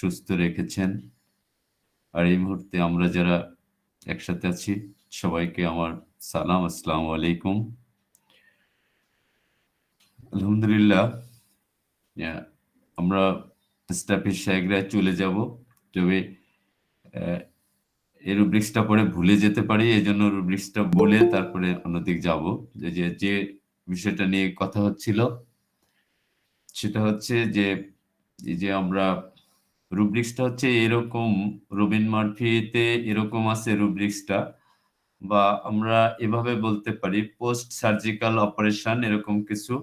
সুস্থ রেখেছেন। আর এই মুহূর্তে আমরা যারা একসাথে আছি সবাইকে আমার সালাম, আসসালামু আলাইকুম। আলহামদুলিল্লাহ ইয়া আমরা স্টাফির জায়গায় চলে যাব। তবে অ্যা এই রুব্রিক্সটা পরে ভুলে যেতে পারি। এজন্য রুব্রিক্সটা বলে তারপরে অন্যদিকে যাব। যে বিষয়টা নিয়ে কথা হচ্ছিল সেটা হচ্ছে যে, এই যে আমরা রুব্রিক্সটা হচ্ছে এরকম রবিন মার্ফিতে এরকম আছে রুব্রিক্সটা বা আমরা এভাবে বলতে পারি পোস্ট সার্জিক্যাল অপারেশন এরকম কিছু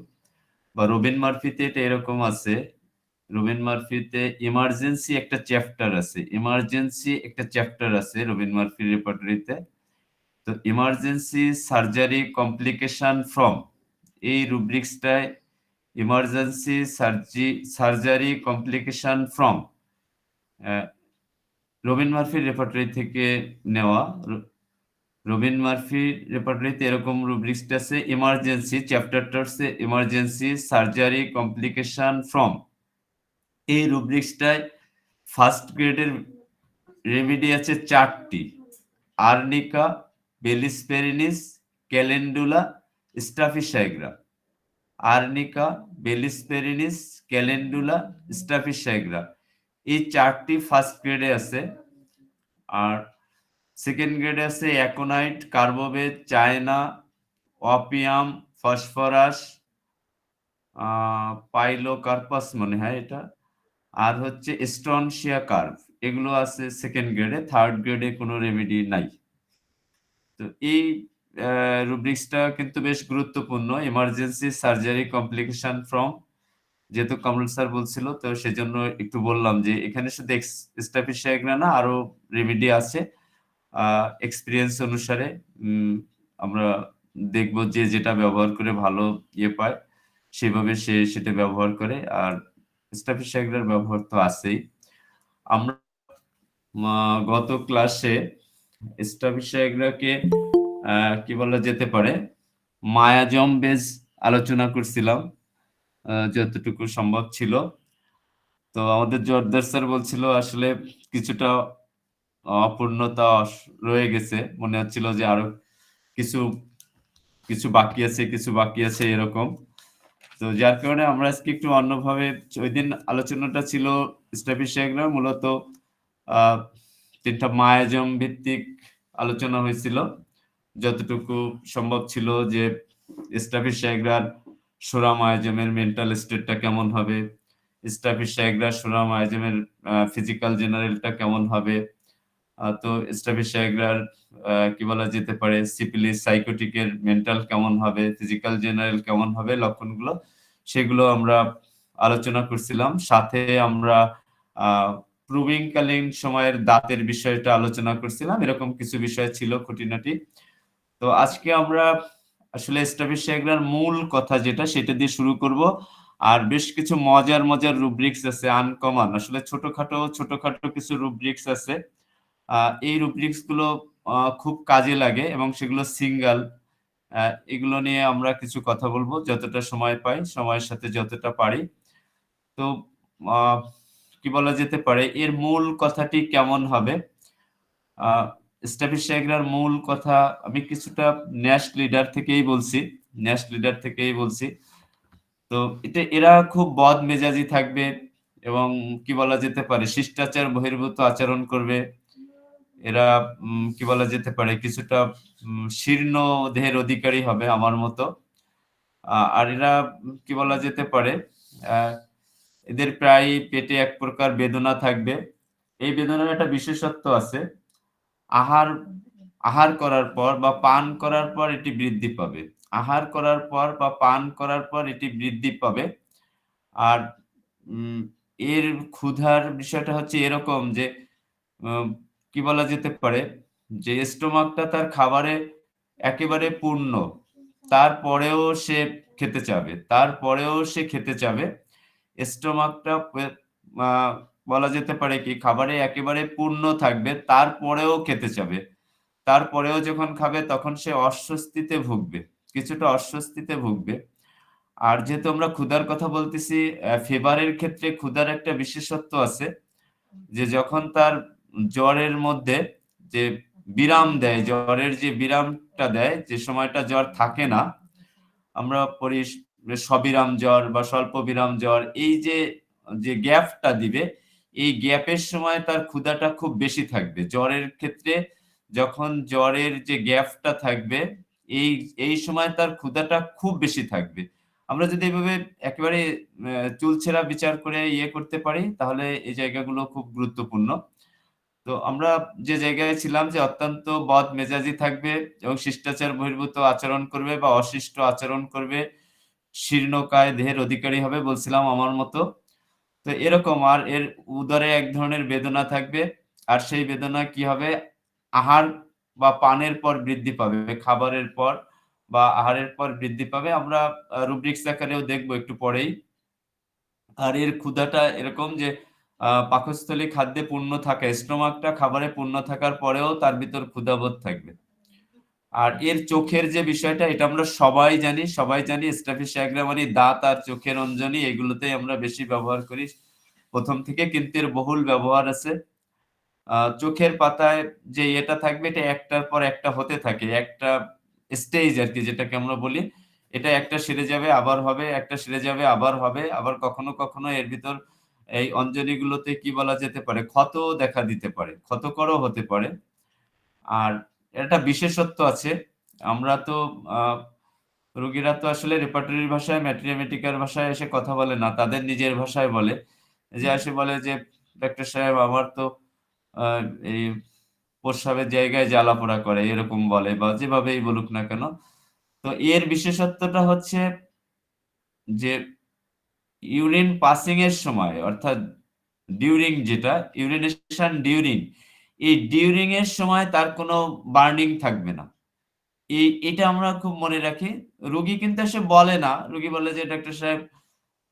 বা রবিন মার্ফিতে এটা এরকম আছে। রবিন মার্ফিতে ইমার্জেন্সি একটা চ্যাপ্টার আছে। ইমার্জেন্সি একটা চ্যাপ্টার আছে রবিন মার্ফির রেপার্টরিতে। তো ইমার্জেন্সি সার্জারি কমপ্লিকেশন ফ্রম এই রুব্রিক্সটায় emergency surgery complication from a Robin মার্ফির রেপার্টরি থেকে নেওয়া। রবিন মার্ফির রেপার্টরিতে এরকম রুব্রিক্সটা আছে ইমার্জেন্সি চ্যাপ্টারটা হচ্ছে ইমার্জেন্সি সার্জারি কমপ্লিকেশন ফ্রম। এই রুব্রিক্সটায় ফার্স্ট গ্রেডের রেমেডি আছে ৪ টি। Arnica, bellis perennis, calendula, staphysagria. Arnica, bellis perennis, calendula, staphysagria. এই ৪ টি ফার্স্ট গ্রেডে আছে। আর সেকেন্ড গ্রেডে আছে অ্যাকোনাইট, কার্বোবেট, চায়না, অপিয়াম, ফসফরাস, পাইলোকার্পাস মনে হয় এটা। আর হচ্ছে স্ট্রনশিয়া কার্ভ। এগুলো আছে সেকেন্ড গ্রেডে। থার্ড গ্রেডে কোনো রেমেডি নাই। তো এই রুব্রিক্সটা কিন্তু বেশ গুরুত্বপূর্ণ। এমার্জেন্সি সার্জারি কমপ্লিকেশন ফ্রম যেহেতু কামরুল স্যার বলছিল তো সেজন্য একটু বললাম যে এখানে শুধু স্টাফিসাইগ্রা না আরো রেমেডি আছে। এক্সপেরিয়েন্স অনুসারে আমরা দেখব যে যেটা ব্যবহার করে ভালো ইয়ে পায় সেভাবে সে সেটা ব্যবহার করে। আর স্টাফিসাইগ্রার ব্যবহার তো আছেই। আমরা গত ক্লাসে স্টাফিসাইগ্রাকে কি বলা যেতে পারে মায়াজম বেজ আলোচনা করছিলাম যতটুকু সম্ভব ছিল। তো আমাদের জোরদার স্যার বলছিল আসলে কিছুটা অপূর্ণতা রয়ে গেছে। মনে হচ্ছিল যে আরো কিছু, কিছু বাকি আছে এরকম। তো যার কারণে আমরা আজকে একটু অন্যভাবে ঐদিন আলোচনাটা ছিল স্টাফিসাইগ্রা মূলত ৩ টা মায়াজম ভিত্তিক আলোচনা হয়েছিল। যতটুকু সম্ভব ছিল যে স্টাফিসাইগ্রার সোরামায়াজমের মেন্টাল স্টেটটা কেমন হবে, স্টাফিসাইগ্রার সোরামায়াজমের ফিজিক্যাল জেনারেলটা কেমন হবে, তো স্টাফিসাইগ্রার কি বলা যেতে পারে সিফিলিস সাইকোটিকের মেন্টাল কেমন হবে, ফিজিক্যাল জেনারেল কেমন হবে লক্ষণগুলো সেগুলো আমরা আলোচনা করছিলাম। সাথে আমরা প্রুভিং কালীন সময়ের দাঁতের বিষয়টা আলোচনা করছিলাম। এরকম কিছু বিষয় ছিল খুঁটিনাটি। তো আজকে আমরা আসলে স্টাফিসাইগ্রার মূল কথা যেটা সেটা দিয়ে শুরু করব। আর বেশ কিছু মজার রুব্রিক্স আছে আনকমন। আসলে ছোটখাটো কিছু রুব্রিক্স আছে। এই রুব্রিক্স গুলো খুব কাজে লাগে এবং সেগুলো সিঙ্গেল। এগুলো নিয়ে আমরা কিছু কথা বলবো যতটা সময় পাই, সময়ের সাথে যতটা পারি। তো আ কি বলা যেতে পারে এর মূল কথাটি কেমন হবে? আ স্টাফিসাইগ্রার মূল কথা আমি কিছুটা ন্যাস্ট লিডার থেকেই বলছি। তো এরা খুব বদমেজাজি থাকবে এবং কি বলা যেতে পারে শিষ্টাচার বহির্ভূত আচরণ করবে। এরা কি বলা যেতে পারে কিছুটা শীর্ণ দেহের অধিকারী হবে আমার মতো। আর এরা কি বলা যেতে পারে আ এদের প্রায়ই পেটে এক প্রকার বেদনা থাকবে। এই বেদনার একটা বিশেষত্ব আছে। আহার আহার করার পর বা পান করার পর এটি বৃদ্ধি পাবে। আহার করার পর বা পান করার পর এটি বৃদ্ধি পাবে। আর উম এর ক্ষুধার বিষয়টা হচ্ছে এরকম যে উম কি বলা যেতে পারে যে স্টোমাকটা তার খাবারে একেবারে পূর্ণ। তারপরেও সে খেতে চাবে। স্টোমাকটা আ বলা যেতে পারে কি খাবারে একেবারে পূর্ণ থাকবে তারপরেও খেতে চাবে। তারপরেও যখন খাবে তখন সে কিছুটা অস্বস্তিতে ভুগবে। আর যেহেতু আমরা ক্ষুধার কথা বলতেছি, ফিভারের ক্ষেত্রে ক্ষুধার একটা বিশেষত্ব আছে। যে যখন তার জ্বরের মধ্যে যে বিরাম দেয়, জ্বরের যে বিরামটা দেয়, যে সময়টা জ্বর থাকে না, আমরা পড়ি সবিরাম জ্বর বা স্বল্পবিরাম জ্বর। এই যে গ্যাপটা দিবে, এই গ্যাপের সময় তার ক্ষুধাটা খুব বেশি থাকবে। জ্বরের ক্ষেত্রে যখন জ্বরের যে গ্যাপটা থাকবে, এই এই সময় তার ক্ষুধাটা খুব বেশি থাকবে। আমরা যদি এভাবে একেবারে চুলচেরা বিচার করে করতে পারি, তাহলে এই জায়গাগুলো খুব গুরুত্বপূর্ণ। তো আমরা যে জায়গায় ছিলাম যে অত্যন্ত বদমেজাজি থাকবে এবং শিষ্টাচার বহির্ভূত আচরণ করবে বা অশিষ্ট আচরণ করবে, শীর্ণকায় দেহের অধিকারী হবে বলছিলাম আমার মতো। তো এরকম আর এর উদরে এক ধরনের বেদনা থাকবে। আর সেই বেদনা কি হবে? আহার বা পানের পর বৃদ্ধি পাবে। খাবারের পর বা আহারের পর বৃদ্ধি পাবে। আমরা রুব্রিক্স আকারেও দেখব একটু পরেই। আর এর ক্ষুধাটা এরকম যে পাকস্থলী খাদ্যে পূর্ণ থাকে। স্টোমাকটা খাবারে পূর্ণ থাকার পরেও তার ভিতর ক্ষুধাবোধ থাকবে। আর এর চোখের যে বিষয়টা এটা আমরা সবাই জানি স্ট্রাফিসিয়াগ্রা মানে দাঁত আর চোখের অঞ্জনি এগুলোতেই আমরা বেশি ব্যবহার করি ১ম থেকে, কিন্তু এর বহুল ব্যবহার আছে। চোখের পাতায় যে এটা থাকবে এটা একটার পর একটা হতে থাকে। একটা স্টেজ আরকি যেটাকে আমরা বলি। এটা একটা সেরে যাবে আবার হবে, একটা সেরে যাবে আবার হবে। আবার কখনো এর ভিতর এই অঞ্জনিগুলোতে কি বলা যেতে পারে ক্ষতও দেখা দিতে পারে। ক্ষতকরও হতে পারে। আর একটা বিশেষত্ব আছে। আমরা তো আ রোগীরা তো আসলে রেপার্টরির ভাষায়, ম্যাট্রিয়ামেটিকার ভাষায় এসে কথা বলে না। তাদের নিজের ভাষায় বলে। যে এসে বলে যে, "ডাক্তার সাহেব আমার তো আ এই প্রস্রাবের জায়গায় জ্বালা-পোড়া করে।" এরকম বলে বা যেভাবেই বলুক না কেন। তো এর বিশেষত্বটা হচ্ছে যে ইউরিন পাসিং এর সময় অর্থাৎ ডিউরিং যেটা ইউরিনেশন ডিউরিং, এই ডিউরিং এর সময় তার কোনো বার্নিং থাকবে না। এটা আমরা খুব মনে রাখি। রোগী কিন্তু এসে বলে না। রোগী বলে যে, "ডাক্তার সাহেব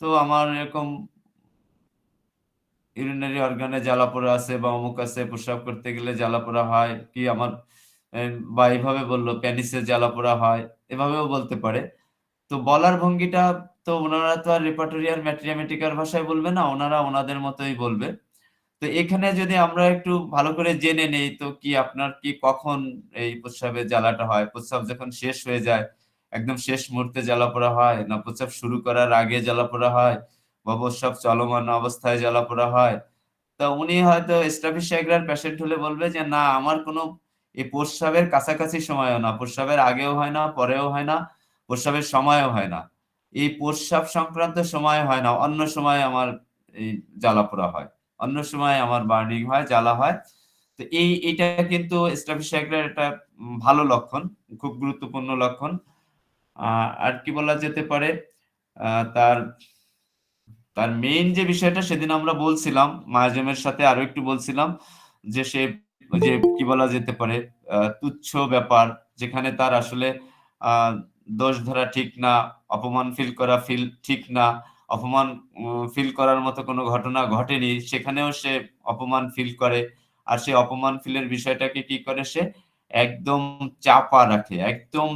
তো আমার এরকম ইউরিনারি অর্গানে জ্বালা-পোড়া আছে বা অমুক আছে, প্রস্রাব করতে গেলে জ্বালা-পোড়া হয়। কি আমার এ বা এভাবে বলল পেনিসে জ্বালা-পোড়া হয়।" এভাবেও বলতে পারে। তো বলার ভঙ্গিটা তো উনারা তো আর রেপার্টরি আর ম্যাট্রিয়ামেটিকার ভাষায় বলবে না। উনারা উনাদের মতোই বলবে। তো এখানে যদি আমরা একটু ভালো করে জেনে নেই তো কি আপনার কি কখন এই প্রস্রাবের জ্বালাটা হয়? প্রস্রাব যখন শেষ হয়ে যায়, একদম শেষ মুহূর্তে জ্বালা-পোড়া হয়? না প্রস্রাব শুরু করার আগে জ্বালা-পোড়া হয়? বা প্রস্রাব চলমান অবস্থায় জ্বালা-পোড়া হয়? তা উনি হয়তো স্ট্রাফিসিয়াগ্রার পেশেন্ট হলে বলবে যে, "না, আমার কোনো এই প্রস্রাবের কাছাকাছি সময়ও না। প্রস্রাবের আগেও হয় না, পরেও হয় না, প্রস্রাবের সময়ও হয় না। এই প্রস্রাব সংক্রান্ত সময় হয় না। অন্য সময় আমার এই জ্বালা-পোড়া হয়। অন্য সময় আমার বার্নিং হয়, জ্বালা হয়।" তো এইটা কিন্তু স্ট্রাফিসিয়াগ্রার একটা ভালো লক্ষণ, খুব গুরুত্বপূর্ণ লক্ষণ। আ আর কি বলা যেতে পারে? আ তার তার মেইন যে বিষয়টা সেদিন আমরা বলছিলাম, মায়াজামের সাথে আরো একটু বলছিলাম যে সে যে কি বলা যেতে পারে তুচ্ছ ব্যাপার যেখানে তার আসলে আ দোষ ধরা ঠিক না, অপমান ফিল ঠিক না, অপমান ফিল করার মতো কোনো ঘটনা ঘটেনি। সেখানেও সে অপমান ফিল করে। আর সে অপমান ফিলের বিষয়টাকে কি করে সে একদম চাপা রাখে। একদম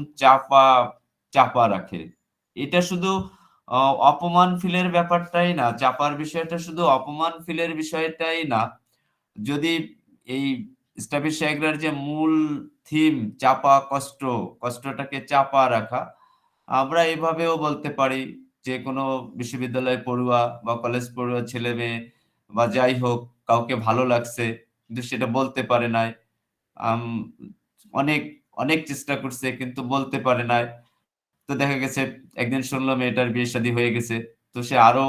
চাপা রাখে। এটা শুধু অ অপমান ফিলের ব্যাপারটাই না, চাপার বিষয়টা শুধু অপমান ফিলের বিষয়টাই না। যদি এই স্ট্র্যাফিসাইগ্রার যে মূল থিম চাপা কষ্ট, কষ্টটাকে চাপা রাখা। আমরা এভাবেও বলতে পারি যে কোনো বিশ্ববিদ্যালয় পড়ুয়া বা কলেজ পড়ুয়া ছেলে-মেয়ে বা যাই হোক কাউকে ভালো লাগছে কিন্তু সেটা বলতে পারে নাই। আম অনেক, অনেক চেষ্টা করছে কিন্তু বলতে পারে নাই। তো দেখা গেছে একদিন শুনল মেয়েটার বিয়ে-শাদী হয়ে গেছে। তো সে আরো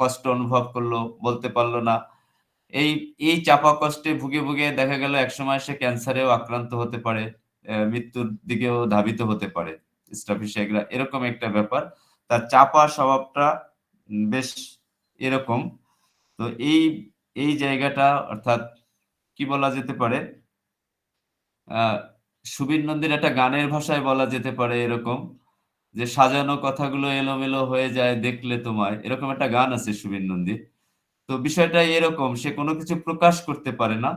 কষ্ট অনুভব করলো, বলতে পারল না। এই, এই চাপা কষ্টে ভুগে দেখা গেল একসময় সে ক্যান্সারেও আক্রান্ত হতে পারে। মৃত্যুর দিকেও ধাবিত হতে পারে। স্ট্রাফিসাইগরা এরকম একটা ব্যাপার। তার চাপা স্বভাবটা বেশ এরকম। তো এই জায়গাটা অর্থাৎ কি বলা যেতে পারে? আ সুবীর নন্দীর একটা গানের ভাষায় বলা যেতে পারে এরকম যে, "সাজানো কথাগুলো এলোমেলো হয়ে যায় দেখলে তোমায়।" এরকম একটা গান আছে সুবীর নন্দীর। তো বিষয়টা এরকম সে কোনো কিছু প্রকাশ করতে পারে না।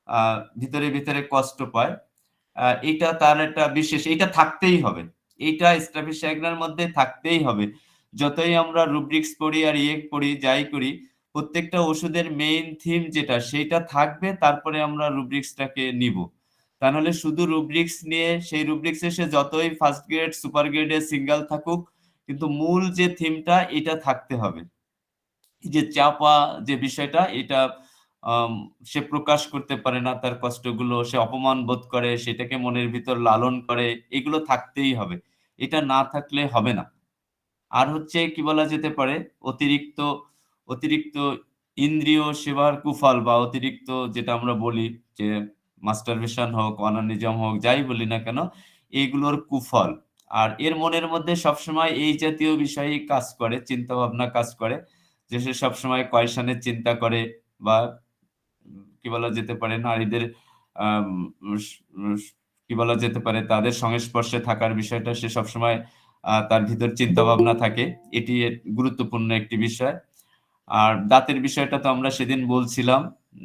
আ ভিতরে কষ্ট পায়। এইটা তার একটা বিশেষ এইটা থাকতেই হবে। এইটা স্ট্র্যাফিসাইগ্রার মধ্যে থাকতেই হবে। যতই আমরা রুব্রিক্স পড়ি আর পড়ি, যাই করি, প্রত্যেকটা ওষুধের মেইন থিম যেটা সেইটা থাকবে, তারপরে আমরা রুব্রিক্সটাকে নিব। তা নাহলে শুধু রুব্রিক্স নিয়ে সেই রুব্রিক্সে সে যতই ফার্স্ট গ্রেড, সুপার গ্রেডের সিঙ্গেল থাকুক, কিন্তু মূল যে থিমটা এটা থাকতে হবে। এই যে চাপা যে বিষয়টা এটা আম সে প্রকাশ করতে পারে না তার কষ্টগুলো, সে অপমান বোধ করে, সেটাকে মনের ভিতর লালন করে, এগুলো থাকতেই হবে। এটা না থাকলে হবে না। আর হচ্ছে কি বলা যেতে পারে অতিরিক্ত অতিরিক্ত ইন্দ্রিয় সেবার কুফল বা অতিরিক্ত যেটা আমরা বলি যে মাস্টারবেশন হোক, অনানিজম হোক, যাই বলি না কেন, এইগুলোর কুফল। আর এর মনের মধ্যে সবসময় এই জাতীয় বিষয়ই কাজ করে, চিন্তাভাবনা কাজ করে। যে সে সবসময় কয়সানের চিন্তা করে বা কি বলা যেতে পারে নারীদের আম উস উস কি বলা যেতে পারে তাদের সংস্পর্শে থাকার বিষয়টা সে সবসময় তার ভিতর চিন্তাভাবনা থাকে। এটি গুরুত্বপূর্ণ একটি বিষয়। আর দাঁতের বিষয়টা তো আমরা সেদিন বলছিলাম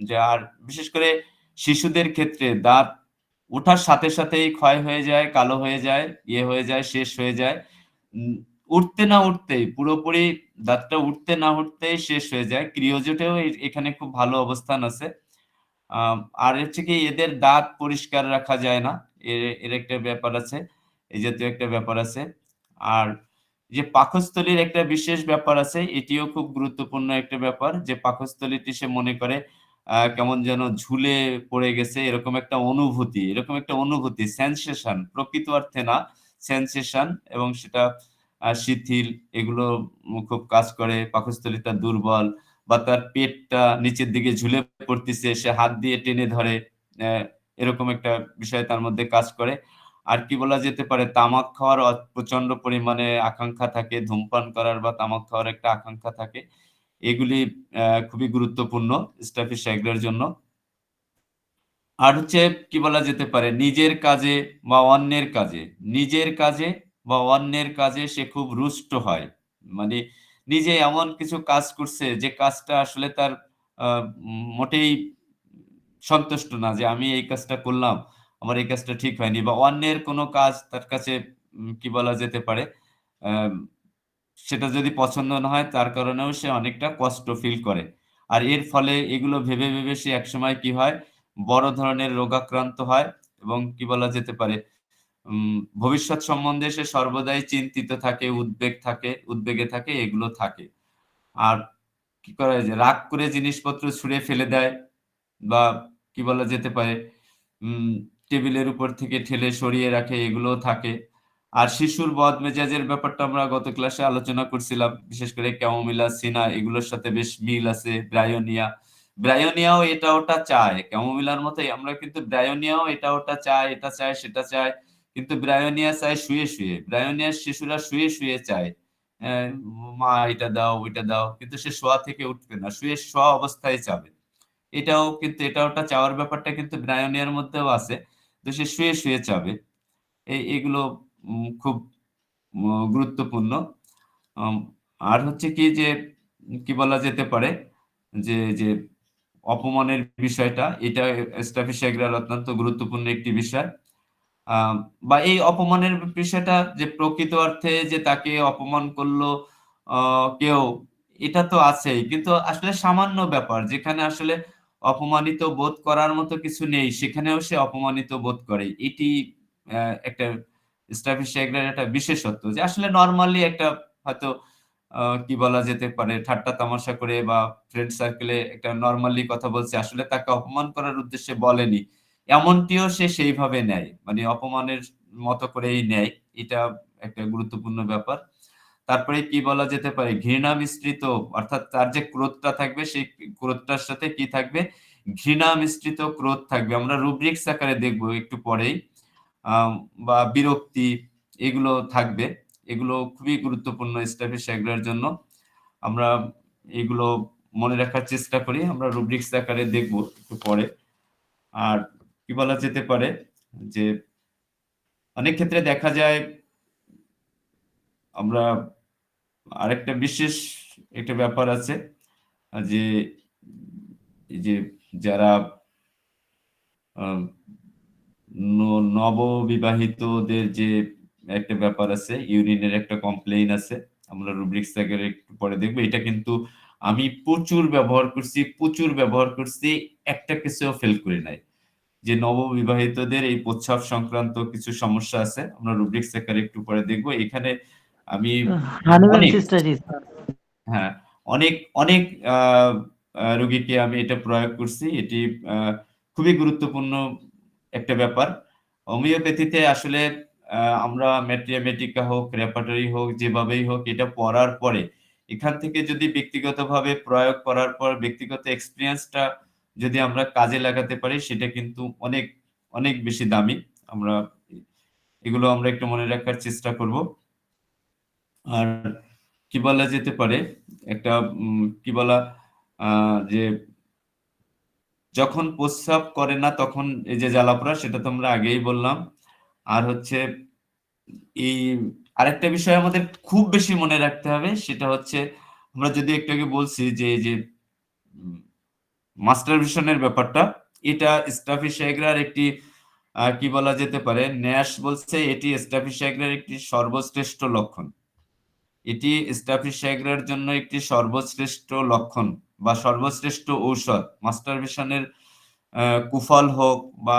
যে আর বিশেষ করে শিশুদের ক্ষেত্রে দাঁত ওঠার সাথে সাথেই ক্ষয় হয়ে যায়, কালো হয়ে যায়, হয়ে যায়, শেষ হয়ে যায়। উম উঠতে না উঠতেই পুরোপুরি দাঁতটা উঠতে না উঠতেই শেষ হয়ে যায়। ক্রিওজেটেও এখানে খুব ভালো অবস্থান আছে। আর হচ্ছে কি এদের দাঁত পরিষ্কার রাখা যায় না। এর একটা ব্যাপার আছে। এই জাতীয় একটা ব্যাপার আছে। আর যে পাকস্থলীর একটা বিশেষ ব্যাপার আছে, এটিও খুব গুরুত্বপূর্ণ একটা ব্যাপার যে পাকস্থলীটি সে মনে করে কেমন যেন ঝুলে পড়ে গেছে এরকম একটা অনুভূতি সেনসেশন প্রকৃত অর্থে না, সেনসেশন এবং সেটা শিথিল এগুলো খুব কাজ করে। পাকস্থলীটা দুর্বল বা তার পেটটা নিচের দিকে ঝুলে পড়তিছে, সে হাত দিয়ে টেনে ধরে। অ্যা এরকম একটা বিষয় তার মধ্যে কাজ করে। আর কি বলা যেতে পারে তামাক খাওয়ার প্রচন্ড পরিমাণে আকাঙ্খা থাকে, ধূমপান করার বা তামাক খাওয়ার একটা আকাঙ্খা থাকে। এগুলি খুবই গুরুত্বপূর্ণ স্ট্যাফিসাইক্লের জন্য। আর হচ্ছে কি বলা যেতে পারে নিজের কাজে বা অন্যের কাজে, নিজের কাজে বা অন্যের কাজে সে খুব রুষ্ট হয়। মানে নিজে এমন কিছু কাজ করছে যে কাজটা আসলে তার আ মোটেই সন্তুষ্ট না যে আমি এই কাজটা করলাম, আমার এই কাজটা ঠিক হয়নি বা অন্যের কোনো কাজ তার কাছে কি বলা যেতে পারে আম সেটা যদি পছন্দ না হয় তার কারণেও সে অনেকটা কষ্ট ফিল করে। আর এর ফলে এগুলো ভেবে, ভেবে সে একসময় কি হয় বড় ধরনের রোগাক্রান্ত হয় এবং কি বলা যেতে পারে ভবিষ্যৎ সম্বন্ধে সে সর্বদাই চিন্তিত থাকে, উদ্বেগে থাকে এগুলো থাকে। আর কি করা যায় রাগ করে জিনিসপত্র ছুঁড়ে ফেলে দেয় বা কি বলা যেতে পারে উম টেবিলের উপর থেকে ঠেলে সরিয়ে রাখে এগুলোও থাকে। আর শিশুর বদমেজাজের ব্যাপারটা আমরা গত ক্লাসে আলোচনা করছিলাম। বিশেষ করে ক্যামোমিলা, সিনা এগুলোর সাথে বেশ মিল আছে। ব্রায়োনিয়া। ব্রায়োনিয়াও এটা ওটা চায়। ক্যামোমিলার মতোই আমরা কিন্তু ব্রায়োনিয়াও এটা ওটা চায়, এটা চায়, সেটা চায়। কিন্তু ব্রায়োনিয়া চায় শুয়ে, শুয়ে। ব্রায়োনিয়ার শিশুরা শুয়ে, শুয়ে চায়। অ্যা মা এটা দাও, ওইটা দাও। কিন্তু সে শোয়া থেকে উঠবে না। শোয়া অবস্থায় চাবে। এটাও কিন্তু এটা ওটা চাওয়ার ব্যাপারটা কিন্তু ব্রায়োনিয়ার মধ্যেও আছে। তো সে শুয়ে, শুয়ে চাবে। এগুলো খুব গুরুত্বপূর্ণ। আম আর হচ্ছে কি যে কি বলা যেতে পারে যে অপমানের বিষয়টা এটা স্ট্র্যাফিসাইডার অত্যন্ত গুরুত্বপূর্ণ একটি বিষয়। বা এই অপমানের বিষয়টা যে প্রকৃত অর্থে যে তাকে অপমান করলো আ কেউ এটা তো আছেই। কিন্তু আসলে সামান্য ব্যাপার যেখানে আসলে অপমানিত বোধ করার মতো কিছু নেই, সেখানেও সে অপমানিত বোধ করে। এটি একটা স্ট্র্যাফিসাইডার একটা বিশেষত্ব যে আসলে নরমালি একটা হয়তো কি বলা যেতে পারে ঠাট্টা তামাশা করে বা ফ্রেন্ড সার্কেলে একটা নরমালি কথা বলছে। আসলে তাকে অপমান করার উদ্দেশ্যে বলেনি। এমনটিও সে সেইভাবে নেয়। মানে অপমানের মতো করেই নেয়। এটা একটা গুরুত্বপূর্ণ ব্যাপার। তারপরে কি বলা যেতে পারে? ঘৃণা মিশ্রিত অর্থাৎ তার যে ক্রোধটা থাকবে সেই ক্রোধটার সাথে কি থাকবে? ঘৃণা মিশ্রিত ক্রোধ থাকবে। আমরা রুব্রিক্স আকারে দেখব একটু পরেই। আম বা বিরক্তি এগুলো থাকবে। এগুলো খুবই গুরুত্বপূর্ণ স্ট্যাফিসাইডার জন্য। আমরা এগুলো মনে রাখার চেষ্টা করি। আমরা রুব্রিক্স আকারে দেখব একটু পরে। আর কি বলা যেতে পারে? যে অনেক ক্ষেত্রে দেখা যায় আমরা আরেকটা বিশেষ একটা ব্যাপার আছে। যে এই যে যারা আ ন নববিবাহিতদের যে একটা ব্যাপার আছে, ইউরিনের একটা কমপ্লেইন আছে। আমরা রুব্রিক্স আকারে একটু পরে দেখব। এটা কিন্তু আমি প্রচুর ব্যবহার করছি, একটা কেসেও ফেল করি নাই। যে নববিবাহিতদের এই প্রস্রাব সংক্রান্ত কিছু সমস্যা আছে, আমরা রুব্রিক্স আকারে একটু পরে দেখব। এখানে আমি হানিম্যান অনেক সিস্টারই হ্যাঁ, অনেক রোগীকে আমি এটা প্রয়োগ করছি। এটি খুবই গুরুত্বপূর্ণ একটা ব্যাপার। হোমিওপ্যাথিতে আসলে আমরা ম্যাট্রিয়া হোক, রেপার্টরি হোক, যেভাবেই হোক এটা পড়ার পরে এখান থেকে যদি ব্যক্তিগতভাবে প্রয়োগ করার পর ব্যক্তিগত এক্সপেরিয়েন্সটা যদি আমরা কাজে লাগাতে পারি সেটা কিন্তু অনেক বেশি দামি। আমরা এগুলো আমরা একটু মনে রাখার চেষ্টা করব। আর কি বলা যেতে পারে একটা কি বলা যে যখন প্রস্রাব করে না তখন এই যে জ্বালাপোড়া সেটা তো আমরা আগেই বললাম। আর হচ্ছে এই আরেকটা বিষয় আমাদের খুব বেশি মনে রাখতে হবে সেটা হচ্ছে আমরা যদি একটু আগে বলছি যে এই যে মাস্টারবেশনের ব্যাপারটা এটা স্টাফিসাইগ্রার একটি কি বলা যেতে পারে ন্যাশ বলছে এটি স্টাফিসাইগ্রার একটি সর্বশ্রেষ্ঠ লক্ষণ। এটি স্টাফিসাইগ্রার জন্য একটি সর্বশ্রেষ্ঠ লক্ষণ বা সর্বশ্রেষ্ঠ ঔষধ। মাস্টারবেশনের কুফল হোক বা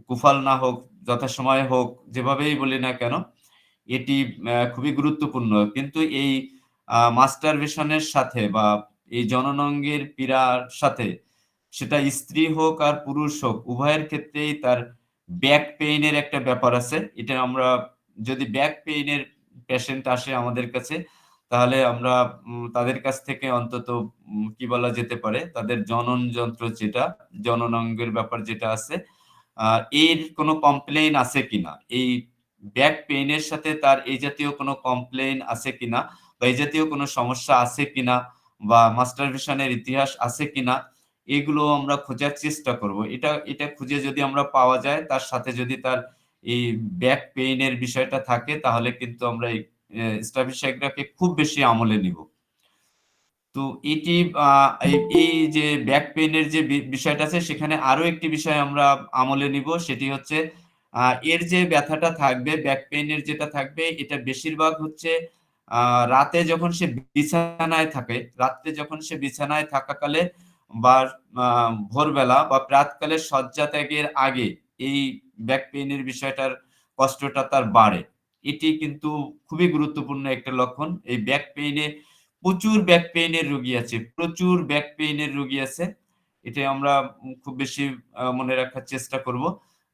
কুফল না হোক, যথাসময়ে হোক, যেভাবেই বলি না কেন, এটি খুবই গুরুত্বপূর্ণ। কিন্তু এই মাস্টারবেশনের সাথে বা এই জননাঙ্গের পীড়ার সাথে সেটা স্ত্রী হোক আর পুরুষ হোক উভয়ের ক্ষেত্রেই তার ব্যাক পেইন এর একটা ব্যাপার আছে। এটা আমরা যদি ব্যাক পেইন এর পেশেন্ট আসে আমাদের কাছে তাহলে আমরা তাদের কাছ থেকে অন্তত কি বলা যেতে পারে তাদের জনন যন্ত্র যেটা জননাঙ্গের ব্যাপার যেটা আছে এর কোনো কমপ্লেইন আছে কিনা, এই ব্যাক পেইন এর সাথে তার এই জাতীয় কোনো কমপ্লেইন আছে কিনা বা এই জাতীয় কোনো সমস্যা আছে কিনা বা মাস্টারবেশনের ইতিহাস আছে কিনা এগুলো আমরা খোঁজার চেষ্টা করব। এটা খুঁজে যদি আমরা পাওয়া যায় তার সাথে যদি তার এই ব্যাক পেইন এর বিষয়টা থাকে তাহলে কিন্তু আমরা এই স্টাফিসাইগ্রাকে খুব বেশি আমলে নিব। তো এটি এই যে ব্যাক পেইন এর যে বিষয়টা আছে সেখানে আরো একটি বিষয় আমরা আমলে নিব সেটি হচ্ছে এর যে ব্যথাটা থাকবে ব্যাক পেইন এর যেটা থাকবে এটা বেশিরভাগ হচ্ছে রাতে যখন সে বিছানায় থাকে, রাত্রে যখন সে বিছানায় থাকাকালে বা ভোরবেলা বা প্রাতকালে শয্যা ত্যাগের আগে এই ব্যাক পেইন এর বিষয়টার কষ্টটা তার বাড়ে। এটি কিন্তু খুবই গুরুত্বপূর্ণ একটা লক্ষণ। এই ব্যাক পেইন এ প্রচুর ব্যাক পেইন এর রোগী আছে, প্রচুর ব্যাক পেইন এর রোগী আছে। এটা আমরা খুব বেশি মনে রাখার চেষ্টা করব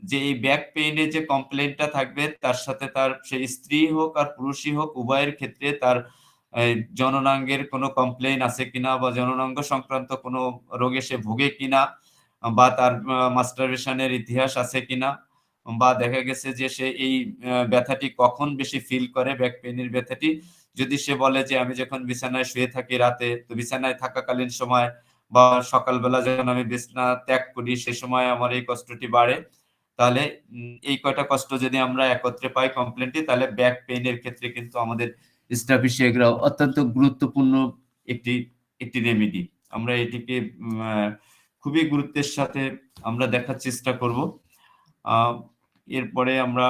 যে এই ব্যাক পেইন এর যে কমপ্লেইনটা থাকবে তার সাথে তার সে স্ত্রী হোক আর পুরুষই হোক উভয়ের ক্ষেত্রে তার জননাঙ্গের কোনো কমপ্লেইন আছে কিনা বা জননাঙ্গ সংক্রান্ত কোনো রোগে সে ভোগে কিনা বা তার মাস্টারবেশনের ইতিহাস আছে কিনা বা দেখা গেছে যে সে এই ব্যথাটি কখন বেশি ফিল করে ব্যাক পেইন এর ব্যথাটি। যদি সে বলে যে আমি যখন বিছানায় শুয়ে থাকি রাতে তো বিছানায় থাকাকালীন সময় বা সকালবেলা যখন আমি বিছানা ত্যাগ করি সে সময় আমার এই কষ্টটি বাড়ে, তাহলে এই কয়টা কষ্ট যদি আমরা একত্রে পাই কমপ্লেনটি তাহলে ব্যাক পেইন এর ক্ষেত্রে কিন্তু আমাদের স্টাফিসিয়াগ্রা অত্যন্ত গুরুত্বপূর্ণ একটি একটি রেমেডি। আমরা এটিকে খুবই গুরুত্বের সাথে আমরা দেখার চেষ্টা করব। এরপরে আমরা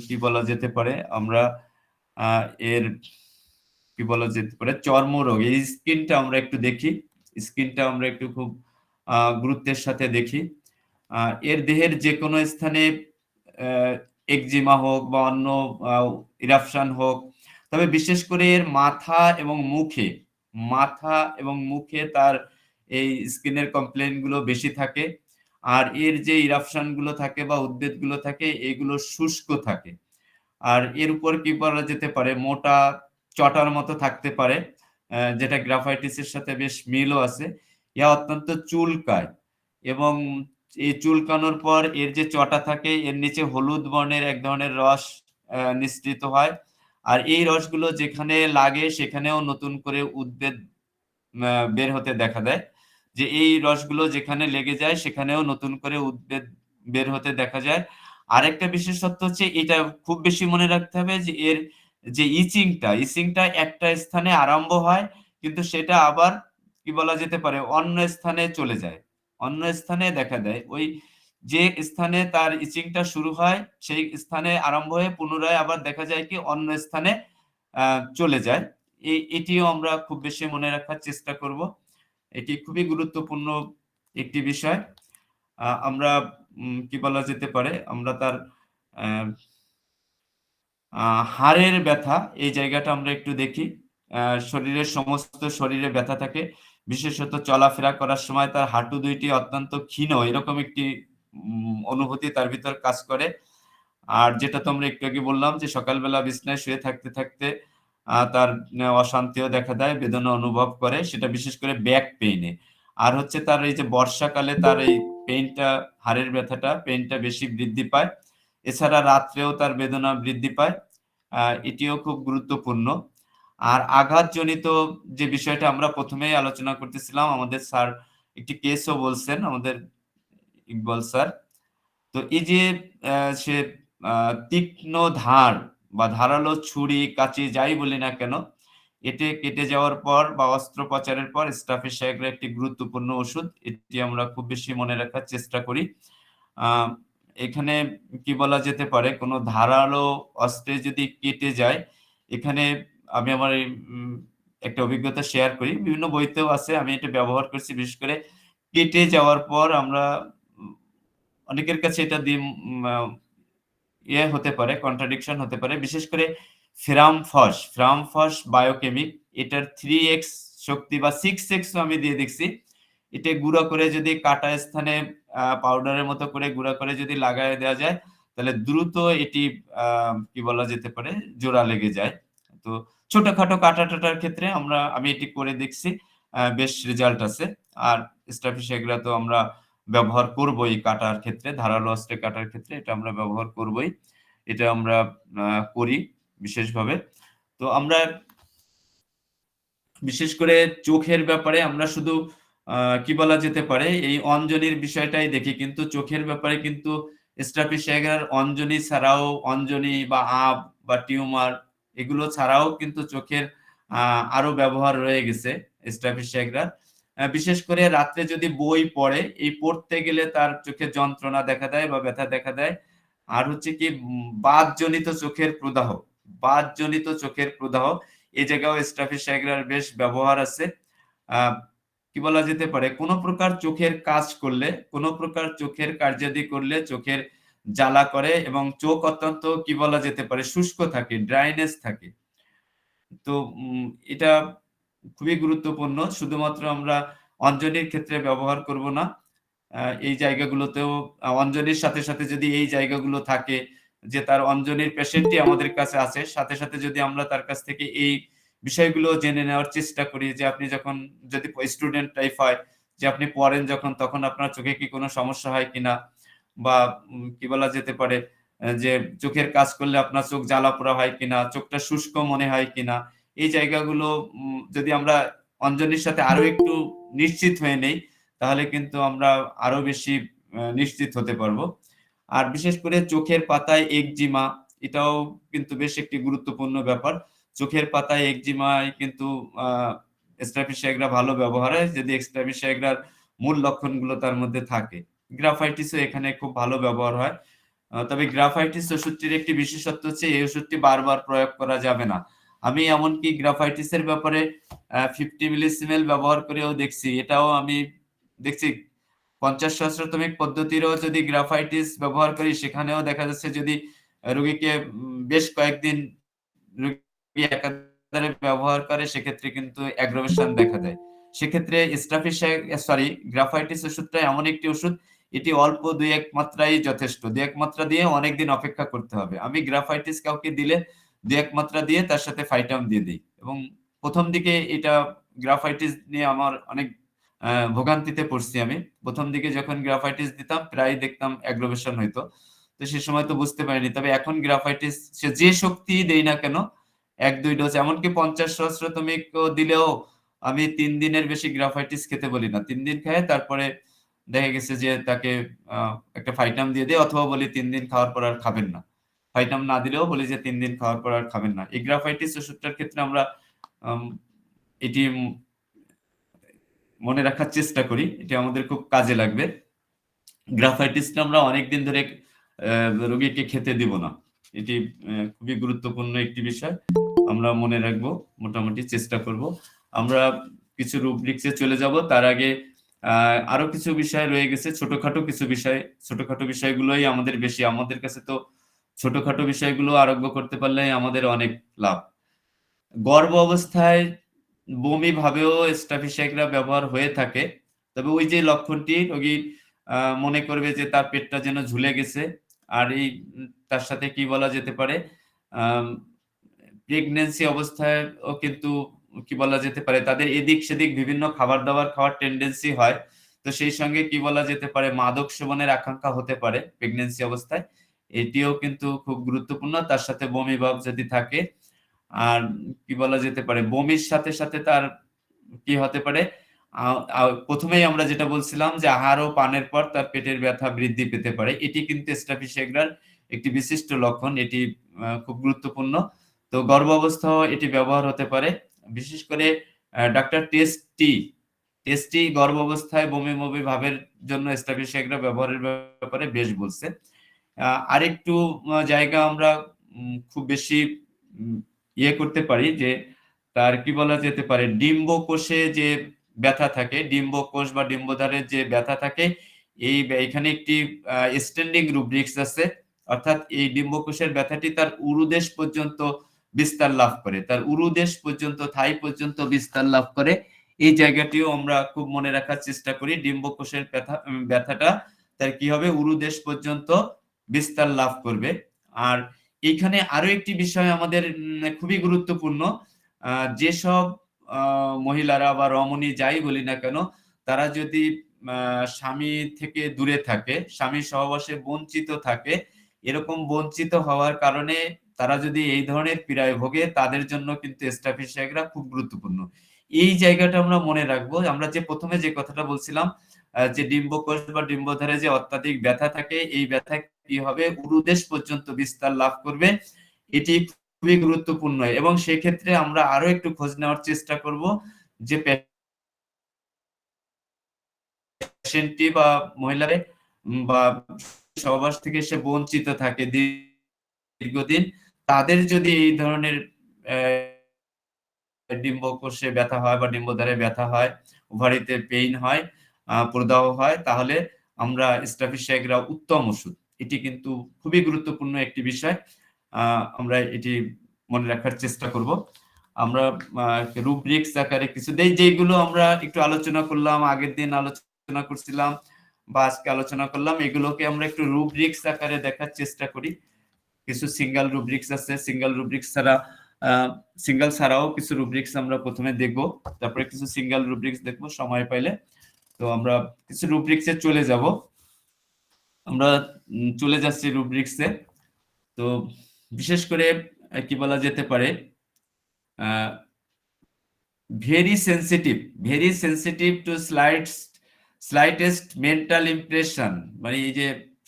কি বলা যেতে পারে আমরা এর কি বলা যেতে পারে চর্মরোগ এই স্কিনটা আমরা একটু দেখি। স্কিনটা আমরা একটু খুব গুরুত্বের সাথে দেখি। এর দেহের যেকোনো স্থানে একজিমা হোক বা অন্য ইরাপশন হোক, তবে বিশেষ করে এর মাথা এবং মুখে তার এই স্কিনের কমপ্লেইন গুলো বেশি থাকে। আর এর যে ইরাপশন গুলো থাকে বা উদ্বেগ গুলো থাকে এগুলো শুষ্ক থাকে। আর এর উপর কি বলা যেতে পারে মোটা চটার মতো থাকতে পারে, যেটা গ্রাফাইটিসের সাথে বেশ মিলও আছে। ইহা অত্যন্ত চুলকায় এবং এই চুলকানোর পর এর যে চটা থাকে এর নিচে হলুদ বর্ণের এক ধরনের রস নিঃসৃত হয়। আর এই রসগুলো যেখানে লাগে সেখানেও নতুন করে উদ্বেগ বের হতে দেখা দেয়। যে এই রসগুলো যেখানে লেগে যায় সেখানেও নতুন করে উদ্বেগ বের হতে দেখা যায়। আরেকটা বিশেষত্ব হচ্ছে এটা খুব বেশি মনে রাখতে হবে যে এর যে ইচিংটা একটা স্থানে আরম্ভ হয় কিন্তু সেটা আবার কি বলা যেতে পারে অন্য স্থানে চলে যায়। অন্য স্থানে দেখা দেয়। ওই যে স্থানে তার ইচিংটা শুরু হয় সেই স্থানে আরম্ভ হয়ে পুনরায় আবার দেখা যায় কি অন্য স্থানে চলে যায়। এটিও আমরা খুব বেশি মনে রাখার চেষ্টা করব। এটি খুবই গুরুত্বপূর্ণ একটি বিষয়। আমরা কি বলা যেতে পারে? আমরা তার অ্যা আ হাড়ের ব্যথা এই জায়গাটা আমরা একটু দেখি। শরীরের সমস্ত শরীরে ব্যথা থাকে। বিশেষত চলাফেরা করার সময় তার হাঁটু ২ টি অত্যন্ত ক্ষীণ এরকম একটি অনুভূতি তার ভিতর কাজ করে। আর যেটা তো আমরা একটু আগে বললাম যে সকালবেলা বিছানায় শুয়ে থাকতে, থাকতে তার অশান্তিও দেখা দেয়, বেদনা অনুভব করে সেটা বিশেষ করে ব্যাক পেইন এ। আর হচ্ছে তার এই যে বর্ষাকালে তার এই পেইনটা হাড়ের ব্যথাটা পেইনটা বেশি বৃদ্ধি পায়। এছাড়া রাত্রেও তার বেদনা বৃদ্ধি পায়। আ এটিও খুব গুরুত্বপূর্ণ। আর আঘাতজনিত যে বিষয়টা আমরা ১ম এই আলোচনা করতেছিলাম, আমাদের স্যার একটি কেসও বলছেন আমাদের ইকবাল স্যার। তো এই যে সে আ তীক্ষ্ণ ধার বা ধারালো ছুরি, কাঁচি যাই বলি না কেন, এতে কেটে যাওয়ার পর বা অস্ত্রোপচারের পর স্টাফিসাইডরা একটি গুরুত্বপূর্ণ ওষুধ। এটি আমরা খুব বেশি মনে রাখার চেষ্টা করি। আ এখানে কি বলা যেতে পারে, কোন ধারালো অস্ত্রে যদি কেটে যায়, এখানে আমি আমার এই একটা অভিজ্ঞতা শেয়ার করি। বিভিন্ন বইতেও আছে। আমি এটা ব্যবহার করছি। বিশেষ করে কেটে যাওয়ার পর আমরা উম অনেকের কাছে এটা দিম আ হতে পারে, কন্ট্রাডিকশন হতে পারে। বিশেষ করে ফ্রামফস বায়োকেমিক এটার 3x শক্তি বা 6x ও আমি দিয়ে দেখছি। এটা গুঁড়া করে যদি কাটা স্থানে পাউডারের মতো করে গুঁড়া করে যদি লাগায় দেওয়া যায়, তাহলে দ্রুত এটি আ কি বলা যেতে পারে, জোড়া লেগে যায়। তো ছোটখাটো কাটা-টাটার ক্ষেত্রে আমি এটি করে দেখছি। বেশ রেজাল্ট আছে। আর স্টাফিসাইডরা তো আমরা ব্যবহার করবোই কাটার ক্ষেত্রে, ধারালো অস্ত্রে কাটার ক্ষেত্রে এটা আমরা ব্যবহার করবোই। এটা আমরা আ করি বিশেষভাবে। তো আমরা বিশেষ করে চোখের ব্যাপারে আমরা শুধু আ কি বলা যেতে পারে, এই অঞ্জনির বিষয়টাই দেখি। কিন্তু চোখের ব্যাপারে কিন্তু স্ট্রাপিশিয়াগার অঞ্জনি ছাড়াও অঞ্জনি বা আব বা টিউমার এগুলো ছাড়াও কিন্তু চোখের আ আরো ব্যবহার রয়ে গেছে স্ট্রাপিশিয়াগরার। বিশেষ করে রাত্রে যদি বই পড়ে, এই পড়তে গেলে তার চোখে যন্ত্রণা দেখা দেয় বা ব্যথা দেখা দেয়। আর হচ্ছে কি বাতজনিত চোখের প্রদাহ, বাতজনিত চোখের প্রদাহ এই জায়গায়ও স্ট্রাপিশিয়াগরার বেশ ব্যবহার আছে। আ কি বলা যেতে পারে? কোন প্রকার চোখের কাজ করলে, কোন প্রকার চোখের কার্যাদি করলে চোখের জ্বালা করে এবং চোখ অত্যন্ত কি বলা যেতে পারে? শুষ্ক থাকে, ড্রাইনেস থাকে। তো এটা খুবই গুরুত্বপূর্ণ। শুধুমাত্র আমরা অঞ্জনির ক্ষেত্রে ব্যবহার করব না। এই জায়গাগুলোতেও অঞ্জনির সাথে, সাথে যদি এই জায়গাগুলো থাকে যে তার অঞ্জনির পেশেন্টই আমাদের কাছে আছে। সাথে, সাথে যদি আমরা তার কাছ থেকে এই বিষয়গুলো জেনে নেওয়ার চেষ্টা করি যে আপনি যখন যদি স্টুডেন্ট টাইপ হয় যে আপনি পড়েন যখন তখন আপনার চোখে কি কোনো সমস্যা হয় কিনা? বা কি বলা যেতে পারে যে চোখের কাজ করলে আপনার চোখ জ্বালা-পোড়া হয় কিনা? চোখটা শুষ্ক মনে হয় কিনা? এই জায়গাগুলো যদি আমরা অঞ্জনির সাথে আরো একটু নিশ্চিত হয়ে নেই, তাহলে কিন্তু আমরা আরো বেশি নিশ্চিত হতে পারবো। আর বিশেষ করে চোখের পাতায় একজিমা এটাও কিন্তু বেশ একটি গুরুত্বপূর্ণ ব্যাপার। চোখের পাতায় একজিমায় কিন্তু আ স্ট্রাপিশিয়াগরা ভালো ব্যবহার হয় যদি স্ট্রাপিশিয়াগরার মূল লক্ষণগুলো তার মধ্যে থাকে। গ্রাফাইটিসও এখানে খুব ভালো ব্যবহার হয়। তবে গ্রাফাইটিস ওষুধটির একটি বিশেষত্ব হচ্ছে এই ওষুধটি বারবার প্রয়োগ করা যাবে না। আমি এমনকি গ্রাফাইটিসের ব্যাপারে 50 মিলিসিমেল ব্যবহার করেও দেখছি। এটাও আমি দেখছি ৫০ সহস্রতমিক পদ্ধতিরও যদি গ্রাফাইটিস ব্যবহার করি সেখানেও দেখা যাচ্ছে যদি রোগীকে বেশ কয়েকদিন রোগী একাধারে ব্যবহার করে সেক্ষেত্রে কিন্তু অ্যাগ্রাভেশন দেখা দেয়। সেক্ষেত্রে গ্রাফাইটিস ওষুধটা এমন একটি ওষুধ এটি অল্প ২-১ মাত্রাই যথেষ্ট। ২-১ মাত্রা দিয়ে অনেকদিন অপেক্ষা করতে হবে। আমি গ্রাফাইটিস কাউকে দিলে ২-১ মাত্রা দিয়ে তার সাথে ফাইটাম দিয়ে দেই। এবং ১ম দিকে এটা গ্রাফাইটিস নিয়ে আমার অনেক ভোগান্তিতে পড়ছি আমি। ১ম দিকে যখন গ্রাফাইটিস দিতাম প্রায়ই দেখতাম অ্যাগ্রাভেশন হইতো। তো সে সময় তো বুঝতে পারিনি। তবে এখন গ্রাফাইটিস সে যে শক্তিই দেই না কেন ১-২ ডোজ এমনকি ৫০ সহস্রতমিকও দিলেও আমি ৩ দিনের বেশি গ্রাফাইটিস খেতে বলি না। ৩ দিন খায় তারপরে দেখা গেছে যে তাকে আ একটা ফাইটাম দিয়ে দেই অথবা বলি ৩ দিন খাওয়ার পর আর খাবেন না। ফাইটাম না দিলেও বলি যে ৩ দিন খাওয়ার পর আর খাবেন না। এই গ্রাফাইটিস ওষুধটার ক্ষেত্রে আমরা আম এটি মনে রাখার চেষ্টা করি। এটি আমাদের খুব কাজে লাগবে। গ্রাফাইটিসটা আমরা অনেকদিন ধরে রোগীকে খেতে দিব না। এটি খুবই গুরুত্বপূর্ণ একটি বিষয়। আমরা মনে রাখবো, মোটামুটি চেষ্টা করব। আমরা কিছু রুব্রিক্সে চলে যাব। তার আগে আরো কিছু বিষয় রয়ে গেছে, ছোটখাটো কিছু বিষয়। ছোটখাটো বিষয়গুলোই আমাদের বেশি। আমাদের কাছে তো ছোটখাটো বিষয়গুলো আরোগ্য করতে পারলে আমাদের অনেক লাভ। গর্ভ অবস্থায় বমি ভাবেও স্ট্রাফিসাইকরা ব্যবহার হয়ে থাকে। তবে ওই যে লক্ষণটি রোগী মনে করবে যে তার পেটটা যেন ঝুলে গেছে। আর এই তার সাথে কি বলা যেতে পারে? আম প্রেগন্যান্সি অবস্থায়ও কিন্তু কি বলা যেতে পারে? তাদের এদিক-সেদিক বিভিন্ন খাবার-দাবার খাওয়ার টেনডেন্সি হয়। তো সেই সঙ্গে কি বলা যেতে পারে? মাদক সেবনের আকাঙ্খা হতে পারে প্রেগন্যান্সি অবস্থায়। এটিও কিন্তু খুব গুরুত্বপূর্ণ। তার সাথে বমি ভাব যদি থাকে। আর কি বলা যেতে পারে? বমির সাথে, সাথে তার কি হতে পারে? আ আ ১ম এই আমরা যেটা বলছিলাম যে আহার ও পানের পর তার পেটের ব্যথা বৃদ্ধি পেতে পারে। এটি কিন্তু স্ট্রাফিসাইকরার একটি বিশিষ্ট লক্ষণ। এটি খুব গুরুত্বপূর্ণ। তো গর্ভাবস্থায়ও এটি ব্যবহার হতে পারে। বিশেষ করে ডাক্তার টেস্টি গর্ভাবস্থায় বমি ভাবের জন্য স্ট্রাফিসাইকরা ব্যবহারের ব্যাপারে বেশ বলছে। আরেকটু জায়গা আমরা খুব বেশি উম ইয়ে করতে পারি যে তার কি বলা যেতে পারে? ডিম্বকোষে যে ব্যথা থাকে, ডিম্বকোষ বা ডিম্বদ্বারের যে ব্যথা থাকে, এখানে একটি স্ট্যান্ডিং রুব্রিক্স আছে। অর্থাৎ এই ডিম্বকোষের ব্যথাটি তার উরুদেশ পর্যন্ত বিস্তার লাভ করে। তার উরুদেশ পর্যন্ত, থাই পর্যন্ত বিস্তার লাভ করে। এই জায়গাটিও আমরা খুব মনে রাখার চেষ্টা করি। ডিম্বকোষের ব্যথাটা তার কি হবে? উরুদেশ পর্যন্ত বিস্তার লাভ করবে। আর এইখানে আরো একটি বিষয় আমাদের খুবই গুরুত্বপূর্ণ। আ যেসব আ মহিলারা বা রমণী যাই বলি না কেন, তারা যদি আ স্বামী থেকে দূরে থাকে, স্বামীর সহবাসে বঞ্চিত থাকে, এরকম বঞ্চিত হওয়ার কারণে তারা যদি এই ধরনের পীড়ায় ভোগে, তাদের জন্য কিন্তু স্ট্রাফিসাইকরা খুব গুরুত্বপূর্ণ। এই জায়গাটা আমরা মনে রাখবো। আমরা যে ১ম এ যে কথাটা বলছিলাম, যে ডিম্বকোষ বা ডিম্বদ্বারে যে অত্যাধিক ব্যথা থাকে, এই ব্যথা কি হবে? উরুদেশ পর্যন্ত বিস্তার লাভ করবে। এটি খুবই গুরুত্বপূর্ণ এবং সেক্ষেত্রে আমরা আরো একটু খোঁজ নেওয়ার চেষ্টা করব যে পেশেন্টটি বা মহিলারে বা সহবাস থেকে সে বঞ্চিত থাকে দীর্ঘদিন, তাদের যদি এই ধরনের ডিম্বকোষে ব্যথা হয় বা ডিম্বদ্বারে ব্যথা হয়, ওভারিতে পেইন হয়, প্রদাহ হয়, তাহলে আমরা স্ট্রাফিসাইকরা উত্তম ওষুধ। এটি কিন্তু খুবই গুরুত্বপূর্ণ একটি বিষয়। আ আমরা এটি মনে রাখার চেষ্টা করব। আমরা আ রুব্রিক্স আকারে কিছু দেই, যেগুলো আমরা একটু আলোচনা করলাম, আগের দিন আলোচনা করছিলাম বা আজকে আলোচনা করলাম, এগুলোকে আমরা একটু রুব্রিক্স আকারে দেখার চেষ্টা করি। কিছু সিঙ্গেল রুব্রিক্স আছে। আ সিঙ্গেল ছাড়াও কিছু রুব্রিক্স আমরা ১ম এ দেখব। তারপরে কিছু সিঙ্গেল রুব্রিক্স দেখব সময় পাইলে। তো আমরা কিছু রুব্রিক্সে চলে যাব। আমরা চলে যাচ্ছি রুব্রিক্সে। তো বিশেষ করে কি বলা যেতে পারে? A very sensitive to slightest mental impression. মানে এই যে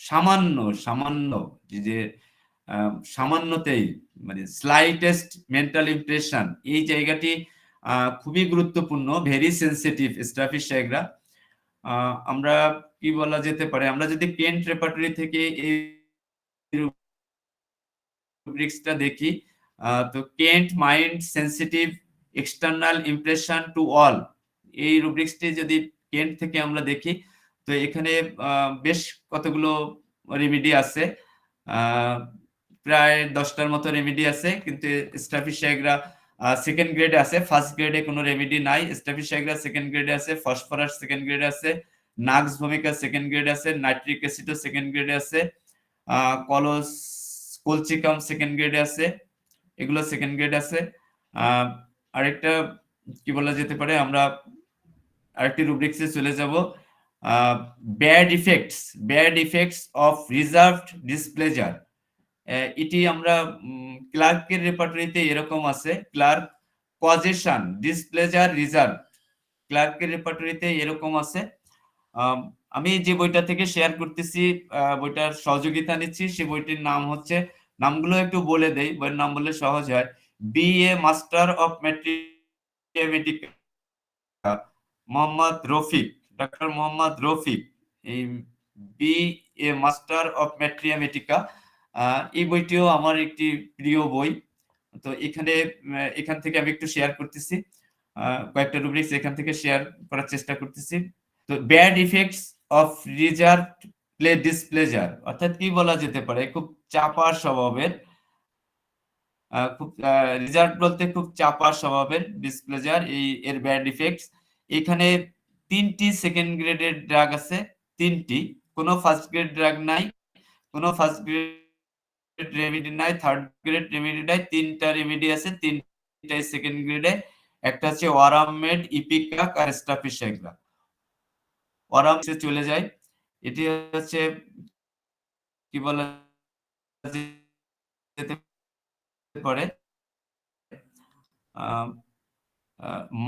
সামান্য যে আ সামান্যতেই মানে স্লাইটেস্ট মেন্টাল ইমপ্রেশন, এই জায়গাটি আ খুবই গুরুত্বপূর্ণ। Very sensitive স্ট্রাফিসাইকরা। আ আমরা কি বলা যেতে পারে? আমরা যদি কেন্ট রেপার্টরি থেকে এই রুব্রিক্সটা দেখি, তো Kent mind sensitive external impression to all, এই রুব্রিক্সটি যদি কেন্ট থেকে আমরা দেখি, তো এখানে আ বেশ কতগুলো রেমেডি আছে। আ প্রায় ১০ টার মতো রেমেডি আছে। কিন্তু স্ট্রাফিসাইকরা 2nd গ্রেডে আছে। 1st গ্রেডে কোনো রেমেডি নাই। স্ট্রাফিসাইকরা 2nd গ্রেডে আছে, ফসফরাস 2nd গ্রেডে আছে, নাক্স ভূমিকা 2nd গ্রেডে আছে, নাইট্রিক অ্যাসিডও 2nd গ্রেডে আছে, আ কলস কলচিকাম 2nd গ্রেডে আছে। এগুলো 2nd গ্রেড আছে। আ আরেকটা কি বলা যেতে পারে? আমরা আরেকটি রুব্রিক্সে চলে যাব। A bad effects bad effects of reserved displeasure. এটি আমরা ক্লার্কের রেপার্টরিতে এরকম আছে। Clarke causation, displeasure, reserved. ক্লার্কের রেপার্টরিতে এরকম আছে। আম আমি যে বইটা থেকে শেয়ার করতেছি, বইটার সহযোগিতা নিচ্ছি, সে বইটির নাম হচ্ছে, নামগুলো একটু বলে দেই, বইয়ের নাম বললে সহজ হয়। B A. Master of mathematica, Mohammad Rafiq, doctor Mohammad Rafiq. এই B A. Master of mathematica. Uh এই বইটিও আমার একটি প্রিয় বই। তো এখান থেকে আমি একটু শেয়ার করতেছি। কয়েকটা রুব্রিক্স এখান থেকে শেয়ার করার চেষ্টা করতেছি। তো bad effects of reserve play displeasure, অর্থাৎ কি বলা যেতে পারে, খুব চাপা স্বভাবের, খুব রিজার্ভ বলতে খুব চাপা স্বভাবের ডিসপ্লেজার, এর ব্যাড ইফেক্টস। এখানে 3টি সেকেন্ড গ্রেডের ড্রাগ আছে, 3টি, কোনো ফার্স্ট গ্রেড ড্রাগ নাই, কোনো ফার্স্ট গ্রেড রেমেডি নাই, থার্ড গ্রেড রেমেডি নাই, 3টা রেমেডি আছে, 3টাই সেকেন্ড গ্রেডে। একটা হচ্ছে ওয়ারামেড, ইপিকাক আর স্টাফিসাইক্লা। ওয়ারামে চলে যায়, এটি হচ্ছে কি বলা যেতে পারে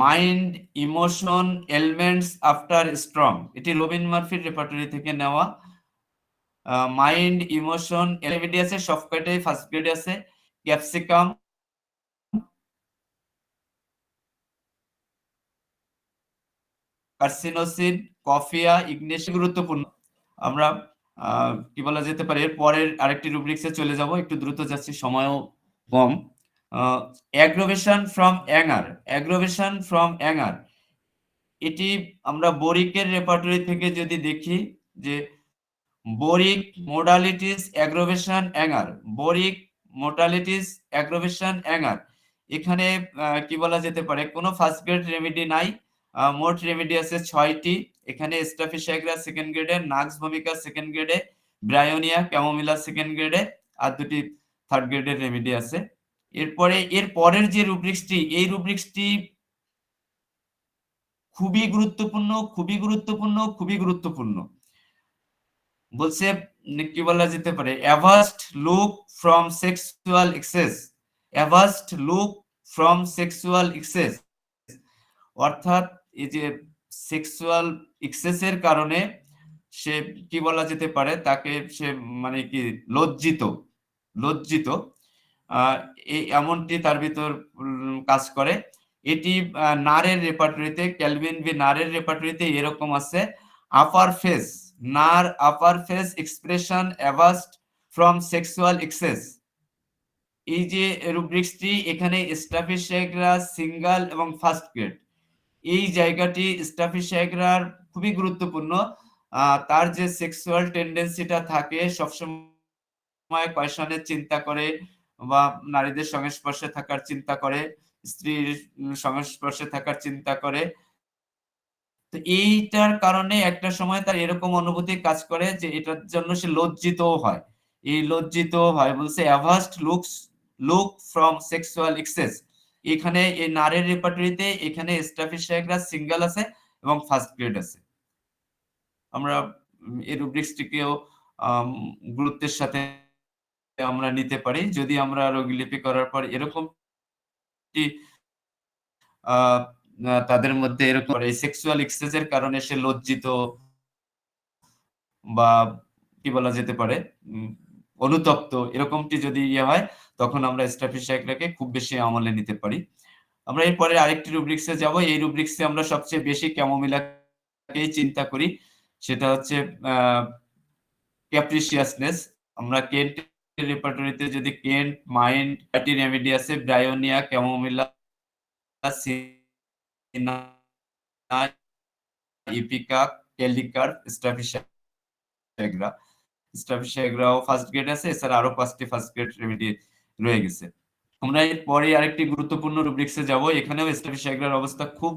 mind emotion elements after strong, এটি রবিন মার্ফির রেপার্টরি থেকে নেওয়া। মাইন্ড ইমোশন এলিমেন্ট আছে, সবকটাই ফার্স্ট গ্রেড আছে। ক্যাপসিকাম, কার্সিনোসিড, কফিয়া, ইগনেশিয়া গুরুত্বপূর্ণ। আমরা কি বলা যেতে পারে, এর পরের আরেকটি রুব্রিক্সে চলে যাব, একটু দ্রুত যাচ্ছি, সময়ও কম। Aggravation from anger, aggravation from anger, এটি আমরা বোরিকের রেপার্টরি থেকে যদি দেখি যে Boericke modalities aggravation anger, Boericke modalities aggravation anger, এখানে কি বলা যেতে পারে, কোনো ফার্স্ট গ্রেড রেমেডি নাই, মোট রেমেডি আছে 6টি। এখানে স্টাফিসাইক্লা সেকেন্ড গ্রেডে, নাক্স ভূমিকা সেকেন্ড গ্রেডে, ব্রায়োনিয়া, ক্যামোমিলা সেকেন্ড গ্রেডে, আর 2টি থার্ড গ্রেডের রেমেডি আছে। এরপরে এর পরের যে রুব্রিক্সটি, এই রুব্রিক্সটি খুবই গুরুত্বপূর্ণ, খুবই গুরুত্বপূর্ণ, খুবই গুরুত্বপূর্ণ। বলছে কি বলা যেতে পারে, avast look from sexual excess, avast look from sexual excess, অর্থাৎ এই যে সেক্সুয়াল এক্সেসের কারণে সে কি বলা যেতে পারে, তাকে সে মানে কি লজ্জিত, লজ্জিত, এই এমনটি তার ভিতর কাজ করে। এটি নারের রেপার্টরিতে, ক্যালভিন ভি নারের রেপার্টরিতে এরকম আছে, upper face, Knerr upper face expression aghast from sexual excess. এই যে রুব্রিক্সটি, এখানে স্টাফিসাইক্লা সিঙ্গেল এবং ফার্স্ট গ্রেড, এই জায়গাটি স্টাফিসাইক্লার খুবই গুরুত্বপূর্ণ। তার যে সেক্সুয়াল টেন্ডেন্সিটা থাকে, সবসময় কয়েশনের চিন্তা করে বা নারীদের সংস্পর্শে থাকার চিন্তা করে, স্ত্রীর সংস্পর্শে থাকার চিন্তা করে। তো এইটার কারণে একটা সময় তার এরকম অনুভূতি কাজ করে যে এটার জন্য সে লজ্জিতও হয়। এই লজ্জিত হয়, বলছে অ্যাভাস্ট লুক ফ্রম সেক্সুয়াল এক্সেস। এখানে এই নারীর রেপার্টরিতে এখানে স্টাফিসাইক্লা সিঙ্গেল আছে এবং ফার্স্ট গ্রেড আছে। আমরা এই রুব্রিক্সটিকেও গুরুত্বের সাথে আমরা নিতে পারি, যদি আমরা রোগীলিপি করার পর এরকম তাদের মধ্যে এরকম সেক্সুয়াল এক্সেস এর কারণে সে লজ্জিত বা কি বলা যেতে পারে, অনুতপ্ত, এরকমটি যদি হয়, তখন আমরা স্টাফিসাইক্লাকে খুব বেশি আমলে নিতে পারি। আমরা এরপরে আরেকটি রুব্রিক্সে যাব। এই রুব্রিক্সে আমরা সবচেয়ে বেশি ক্যামোমিলাকেই চিন্তা করি, সেটা হচ্ছে ক্যাপ্রিসিয়াসনেস। আমরা কেন্ট রেপার্টরিতে যদি কেন্ট, মাইন্ড, প্যাটি রেমেডি আছে, ব্রায়োনিয়া, ক্যামোমিলা, সিনা, ইপিকাক, ক্যালিকার, স্টাফিসাইক্লা। স্টাফিসাইক্লাও ফার্স্ট গ্রেড আছে, এছাড়া আরো 5টি ফার্স্ট গ্রেড রেমেডি রয়ে গেছে। আমরা এরপরে আরেকটি গুরুত্বপূর্ণ রুব্রিক্সে যাব। এখানেও স্টাফিসাইক্লার অবস্থা খুব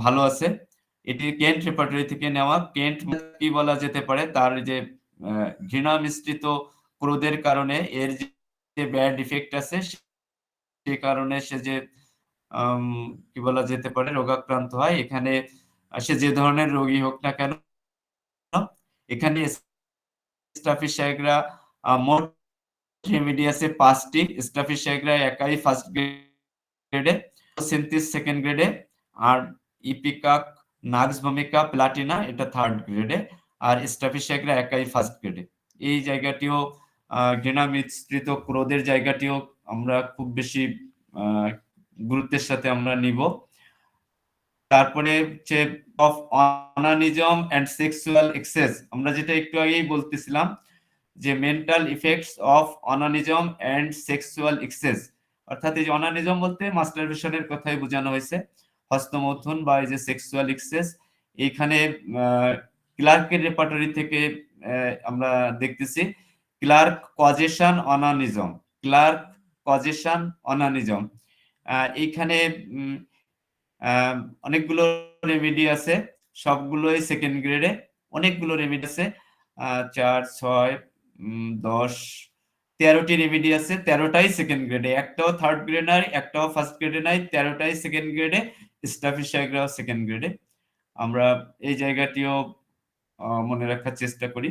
ভালো আছে। এটি কেন্ট রেপার্টরি থেকে নেওয়া। কেন্ট কি বলা যেতে পারে, তার যে ঘৃণা মিশ্রিত ক্রোধের কারণে এর যে ব্যাড ইফেক্ট আছে, সে কারণে সে যে কি বলা যেতে পারে রোগাক্রান্ত হয়। এখানে সে যে ধরনের রোগী হোক না কেন, এখানে স্টাফিসাইক্লা মোট রেমেডি আছে 5টি। স্টাফিসাইক্লা একাই ফার্স্ট গ্রেডে, সিনথিস সেকেন্ড গ্রেডে, আর ইপিকাক, নাক্স ভূমিকা, প্লাটিনা এটা থার্ড গ্রেডে, আর স্টাফিসাইক্লা একাই ফার্স্ট গ্রেডে। এই জায়গাটিও ঘৃণা মিশ্রিত ক্রোধের জায়গাটিও আমরা খুব বেশি গুরুত্বের সাথে আমরা নিব। তারপরে হচ্ছে of onanism and sexual excess, আমরা যেটা একটু আগেই বলতেছিলাম যে mental effects of onanism and sexual excess, অর্থাৎ এই যে অনানিজম বলতে মাস্টারবেশনের কথাই বোঝানো হয়েছে, হস্তমৈথুন বা এই যে সেক্সুয়াল এক্সেস। এইখানে ক্লার্কের রেপার্টরি থেকে আমরা দেখতেছি ক্লার্ক কজেশন অনানিজম, ক্লার্ক কজেশন অনানিজম। এইখানে অনেকগুলো রেমেডি আছে, সবগুলোই সেকেন্ড গ্রেডে। অনেকগুলো রেমেডি আছে, 4, 6, 10, 13টি রেমেডি আছে। 13টাই সেকেন্ড গ্রেডে, একটাও থার্ড গ্রেড নাই, একটাও ফার্স্ট গ্রেডে নাই, 13টাই সেকেন্ড গ্রেডে। স্টাফিসাইগ্রাও সেকেন্ড গ্রেডে। আমরা এই জায়গাটিও মনে রাখার চেষ্টা করি।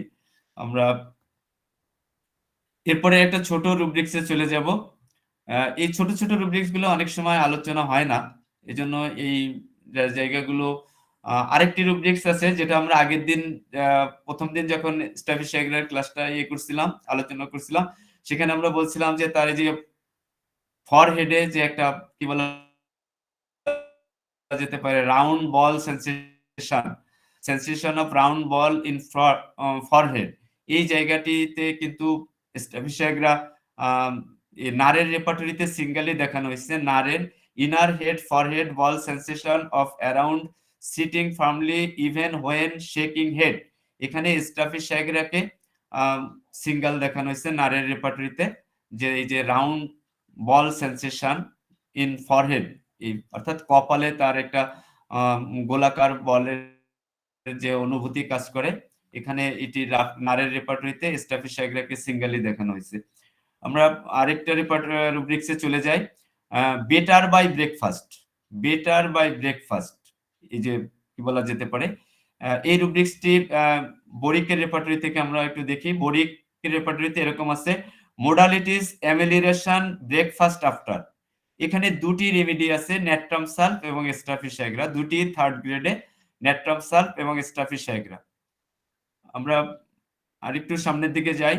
আমরা এরপরে একটা ছোট রুব্রিক্সে চলে যাব। এই ছোট ছোট রুব্রিক্স গুলো অনেক সময় আলোচনা হয় না, এজন্য এই জায়গাগুলো আরেকটি রুব্রিক্স আছে যেটা আমরা আগের দিন প্রথম দিন যখন স্টাফিসাইগ্রার ক্লাসটা করছিলাম, আলোচনা করছিলাম, সেখানে আমরা বলছিলাম যে তার এই যে ফরহেডে যে একটা কি বলা যেতে পারে round ball sensation of round ball in forehead, এই জায়গাটিতে কিন্তু স্টাফিসাইগ্রা নারের রেপার্টরিতে সিঙ্গেলি দেখানো হয়েছে। নারের inner head forehead ball sensation of around sitting firmly even when shaking head, এখানে স্টাফিসাইগ্রাকে সিঙ্গেল দেখানো হয়েছে নারের রেপার্টরিতে, যে এই যে round ball sensation in forehead, অর্থাৎ কপালে তার একটা গোলাকার বলের যে অনুভূতি কাজ করে, এখানে এটি নারের রেপার্টরিতে স্টাফিসাইগ্রাকে সিঙ্গেলি দেখানো হয়েছে। আমরা আরেকটা রুব্রিক্সে চলে যাই, better by breakfast. Better by breakfast, এই যে কি বলা যেতে পারে, এই রুব্রিক্সটি বোরিকের রেপার্টরি থেকে আমরা একটু দেখি। বোরিকের রেপার্টরিতে এরকম আছে, মোডালিটিস অ্যামেলিরেশন ব্রেকফাস্ট আফটার। এখানে দুটি রেমেডি আছে, ন্যাট্রাম সালফ এবং স্টাফিসাইগ্রা, দুটি থার্ড গ্রেডে, ন্যাট্রাম সালফ এবং স্টাফিসাইগ্রা। আমরা আরেকটু সামনের দিকে যাই।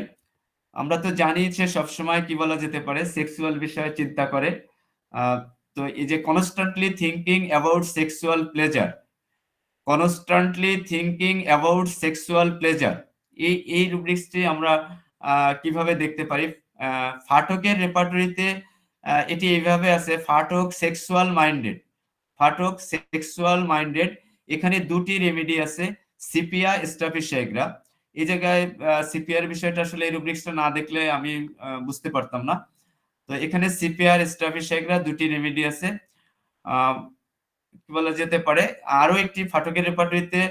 আমরা তো জানি যে সবসময় কি বলা যেতে পারে সেক্সুয়াল বিষয়ে চিন্তা করে। তো এই যে constantly thinking about sexual pleasure, constantly thinking about sexual pleasure, এই রুব্রিক্সটি আমরা কিভাবে দেখতে পারি। ফাটকের রেপার্টরিতে এটি এইভাবে আছে, ফাটক সেক্সুয়াল মাইন্ডেড, ফাটক সেক্সুয়াল মাইন্ডেড। এখানে দুটি রেমেডি আছে, সিপিয়া স্টাফিসাইগ্রা। এই জায়গায় সিপিআর বিষয়টা আসলে এই রুব্রিক্সটা না দেখলে আমি বুঝতে পারতাম না। তো এখানে সিপিআর স্টাফিসাইগ্রা দুটি রেমেডি আছে। কি বলা যেতে পারে, আরো একটি ফাটকের রেপার্টরিতে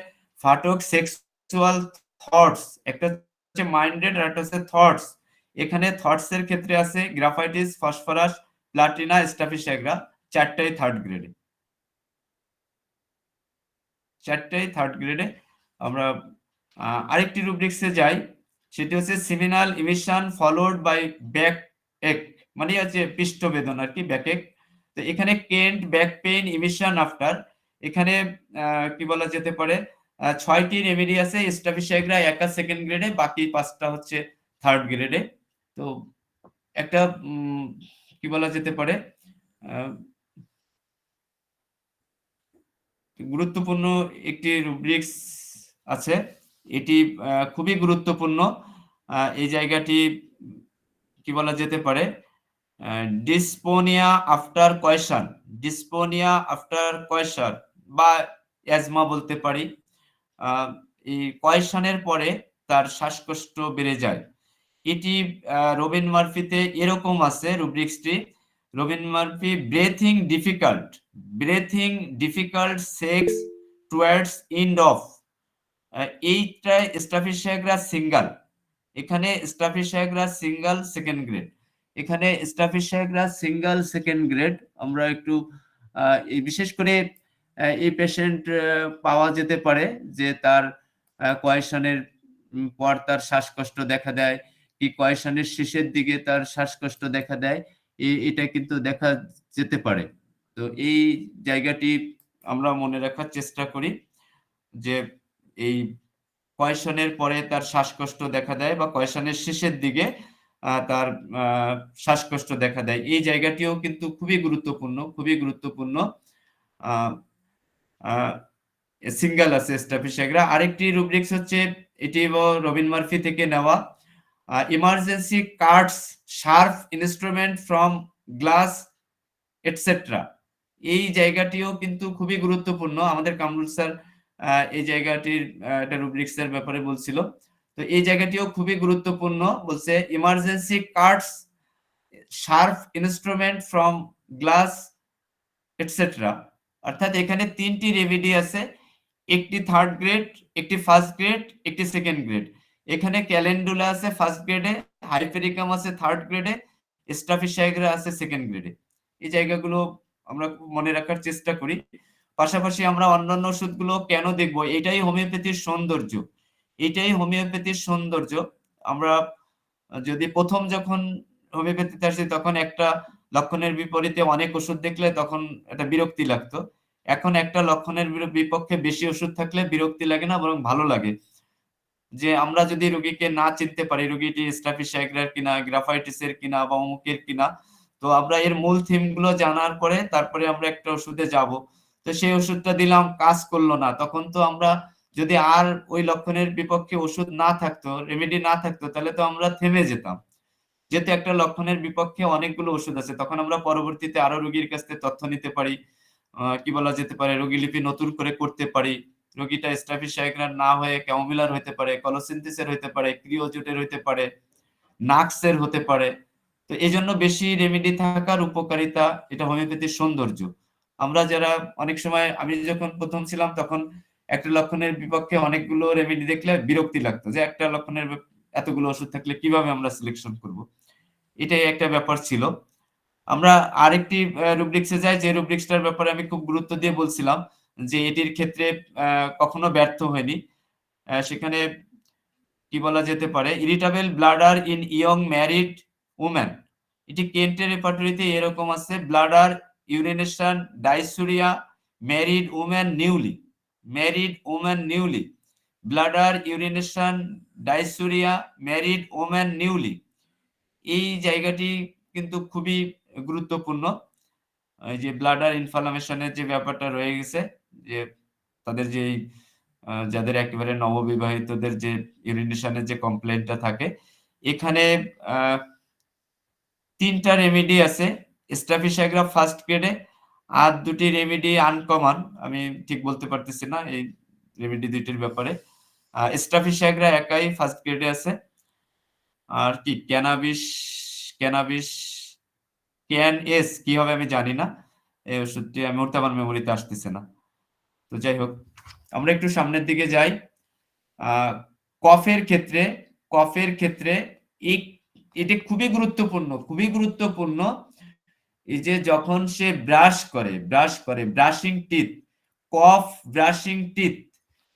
ফাটক সেক্সুয়াল থটস, একটা হচ্ছে মাইন্ডেড আর একটা হচ্ছে থটস। এখানে থটস এর ক্ষেত্রে আছে গ্রাফাইটিস, ফসফরাস, প্লাটিনা, স্টাফিসাইগ্রা, চারটাই থার্ড গ্রেডে, চারটাই থার্ড গ্রেডে। আমরা আরেকটি রুব্রিক্সে যাই, সেটি হচ্ছে seminal emission followed by back ache, মানে হচ্ছে পৃষ্ঠ বেদনা আর কি, ব্যাক এক। তো এখানে Kent back pain emission after, এখানে কি বলা যেতে পারে 6টি রেমেডি আছে, স্টাফিসাইগ্রা একা সেকেন্ড গ্রেডে, বাকি 5টা হচ্ছে থার্ড গ্রেডে। তো একটা কি বলা যেতে পারে গুরুত্বপূর্ণ একটি রুব্রিক্স আছে, এটি খুবই গুরুত্বপূর্ণ। এই জায়গাটি কি বলা যেতে পারে, ডিসপোনিয়া আফটার কোয়েশন, ডিসপোনিয়া আফটার কোয়েশন বা অ্যাজমা বলতে পারি। এই কোয়েশনের পরে তার শ্বাসকষ্ট বেড়ে যায়। এটি রবিন মার্ফিতে এরকম আছে রুব্রিক্সটি, Robin Murphy breathing difficult sex towards end of, এইটা স্টাফিসাইগ্রা সিঙ্গেল, এখানে স্টাফিসাইগ্রা সিঙ্গেল সেকেন্ড গ্রেড, এখানে স্টাফিসাইগ্রা সিঙ্গেল সেকেন্ড গ্রেড। আমরা একটু এই বিশেষ করে এই পেশেন্ট পাওয়া যেতে পারে যে তার কোয়েশনের পর তার শ্বাসকষ্ট দেখা দেয়, কি কোয়েশনের শেষের দিকে তার শ্বাসকষ্ট দেখা দেয়, এটা কিন্তু দেখা যেতে পারে। তো এই জায়গাটি আমরা মনে রাখার চেষ্টা করি যে এই কোয়েশনের পরে তার শ্বাসকষ্ট দেখা দেয় বা কোয়েশনের শেষের দিকে তার শ্বাসকষ্ট দেখা দেয়, এই জায়গাটিও কিন্তু খুবই গুরুত্বপূর্ণ, খুবই গুরুত্বপূর্ণ। সিঙ্গেল আছে স্টাফিসাইগ্রা। আরেকটি রুব্রিক্স হচ্ছে, এটি রবিন মার্ফি থেকে নেওয়া, emergency cards, sharp instrument from glass, etcetera. এই জায়গাটিও কিন্তু খুবই গুরুত্বপূর্ণ। আমাদের কামরুল স্যার এই জায়গাটির একটা রুব্রিক্স এর ব্যাপারে বলছিল। তো এই জায়গাটিও খুবই গুরুত্বপূর্ণ। বলছে emergency cards, sharp instrument from glass, etcetera. অর্থাৎ এখানে ৩ টি রেমেডি আছে। একটি 3rd গ্রেড, একটি 1st গ্রেড, একটি 2nd গ্রেড। এখানে ক্যালেন্ডুলা আছে 1st গ্রেডে, হাইপেরিকাম আছে 3rd গ্রেডে, স্টাফিসাইগ্রা আছে 2nd গ্রেডে। এই জায়গাগুলো আমরা মনে রাখার চেষ্টা করি। পাশাপাশি আমরা অন্যান্য ওষুধগুলো কেন দেখব? এটাই হোমিওপ্যাথির সৌন্দর্য। এটাই হোমিওপ্যাথির সৌন্দর্য। আমরা যদি ১ম যখন হোমিওপ্যাথিতে আসি তখন একটা লক্ষণের বিপরীতে অনেক ওষুধ দেখলে তখন একটা বিরক্তি লাগতো। এখন একটা লক্ষণের বিপক্ষে বেশি ওষুধ থাকলে বিরক্তি লাগে না, বরং ভালো লাগে। যে আমরা যদি রোগীকে না চিনতে পারি, রোগীটি স্টাফিসাইগ্রার কিনা, গ্রাফাইটিসের কিনা বা অমুকের কিনা, তো আমরা এর মূল থিম গুলো জানার পরে তারপরে আমরা একটা ওষুধে যাব। তো সেই ওষুধটা দিলাম, কাজ করলো না। তখন তো আমরা যদি আর ওই লক্ষণের বিপক্ষে ওষুধ না থাকতো, রেমেডি না থাকতো, তাহলে তো আমরা থেমে যেতাম। যেহেতু একটা লক্ষণের বিপক্ষে অনেকগুলো ওষুধ আছে, তখন আমরা পরবর্তীতে আরো রোগীর কাছ থেকে তথ্য নিতে পারি। কি বলা যেতে পারে, রোগীলিপি নতুন করে করতে পারি। রোগীটা স্টাফিসাইগ্রার না হয়ে ক্যামোমিলার হইতে পারে, কলোসিনথিসের হইতে পারে, ক্রিওজোটের হইতে পারে, নাক্সের হতে পারে। তো এজন্য বেশি রেমেডি থাকার উপকারিতা, এটা হোমিওপ্যাথির সৌন্দর্য। আমরা যারা অনেক সময়, আমি যখন ১ম ছিলাম তখন একটা লক্ষণের বিপক্ষে অনেকগুলো রেমেডি দেখলে বিরক্তি লাগতো যে একটা লক্ষণের এতগুলো ওষুধ থাকলে কিভাবে আমরা সিলেকশন করব। এটাই একটা ব্যাপার ছিল। আমরা আরেকটি রুব্রিক্সে যাই, যে রুব্রিক্সটার ব্যাপারে আমি খুব গুরুত্ব দিয়ে বলছিলাম যে এটির ক্ষেত্রে কখনো ব্যর্থ হয়নি। সেখানে কি বলা যেতে পারে, irritable bladder in young married woman. এটি কেন্টের রেপার্টরিতে এরকম আছে, bladder urination dysuria married woman newly, married woman newly, bladder urination dysuria married woman newly. এই জায়গাটি কিন্তু খুবই গুরুত্বপূর্ণ। এই যে ব্লাডার ইনফ্লামেশনের যে ব্যাপারটা রয়ে গেছে, যে তাদের যে যাদের একেবারে নববিবাহিতদের যে ইউরিনেশনের যে কমপ্লেইনটা থাকে, এখানে ৩ টা রেমেডি আছে। স্টাফিসাগ্রা 1st গ্রেডে, আর ২ টি রেমেডি আনকমন, আমি ঠিক বলতে পারতেছি না এই রেমেডি ২ টির ব্যাপারে। স্টাফিসাগ্রা একাই 1st গ্রেডে আছে। আর কি ক্যানাবিস, ক্যানাবিস ক্যান-এস কি হবে আমি জানি না। এই ওষুধটি এই মুহূর্তে আমার মেমোরিতে আসতেছে না। তো যাই হোক, আমরা একটু সামনের দিকে যাই। আ কফের ক্ষেত্রে, কফের ক্ষেত্রে এই এটি খুবই গুরুত্বপূর্ণ, খুবই গুরুত্বপূর্ণ। এই যে যখন সে ব্রাশ করে, ব্রাশিং টিথ, কফ ব্রাশিং টিথ,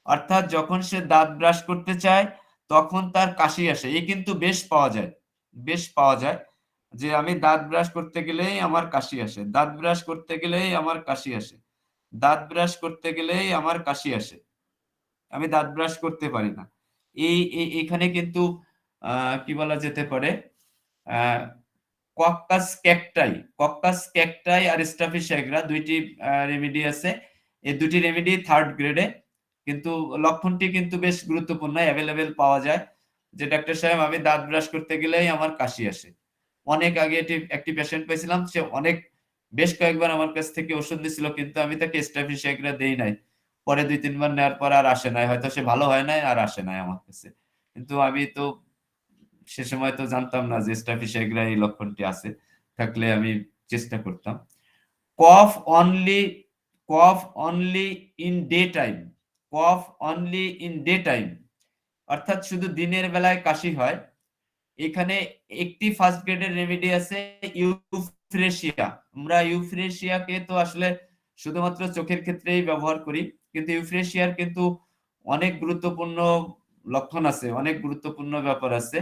অর্থাৎ যখন সে দাঁত ব্রাশ করতে চায় তখন তার কাশি আসে। এই কিন্তু বেশ পাওয়া যায়, বেশ পাওয়া যায় যে আমি দাঁত ব্রাশ করতে গেলেই আমার কাশি আসে, দাঁত ব্রাশ করতে গেলেই আমার কাশি আসে, দাঁত ব্রাশ করতে গেলেই আমার কাশি আসে। আমি দাঁত ব্রাশ করতে পারি না। এখানে কিন্তু কি বলা যেতে পারে, আ কক্কাস ক্যাকটাই আর স্টাফিসাগ্রা ২ টি রেমেডি আছে। এই ২ টি রেমেডি 3rd গ্রেডে। কিন্তু লক্ষণটি কিন্তু বেশ গুরুত্বপূর্ণ, এভেইলেবল পাওয়া যায়। যে ডাক্তার সাহেব আমি দাঁত ব্রাশ করতে গেলেই আমার কাশি আসে। অনেক আগে একটি পেশেন্ট পেয়েছিলাম, সে বেশ কয়েকবার আমার কাছ থেকে ওষুধ নিছিল, কিন্তু আমি তাকে স্টাফিসাগ্রা দেই নাই। পরে ২-৩ বার নেওয়ার পর আর আসে নাই। হয়তো সে ভালো হয় নাই আর আসে নাই আমার কাছে। কিন্তু আমি তো সে সময় তো জানতাম না যে স্টাফিসাগ্রা এই লক্ষণটি আছে। থাকলে আমি চেষ্টা করতাম। Cough only, cough only in day time, cough only in day time, অর্থাৎ শুধু দিনের বেলায় কাশি হয়। এখানে একটি 1st গ্রেডের রেমেডি আছে, ইউফ্রেশিয়া। আমরা ইউফ্রেশিয়াকে তো আসলে শুধুমাত্র চোখের ক্ষেত্রেই ব্যবহার করি। কিন্তু ইউফ্রেশিয়ার কিন্তু অনেক গুরুত্বপূর্ণ লক্ষণ আছে, অনেক গুরুত্বপূর্ণ ব্যাপার আছে।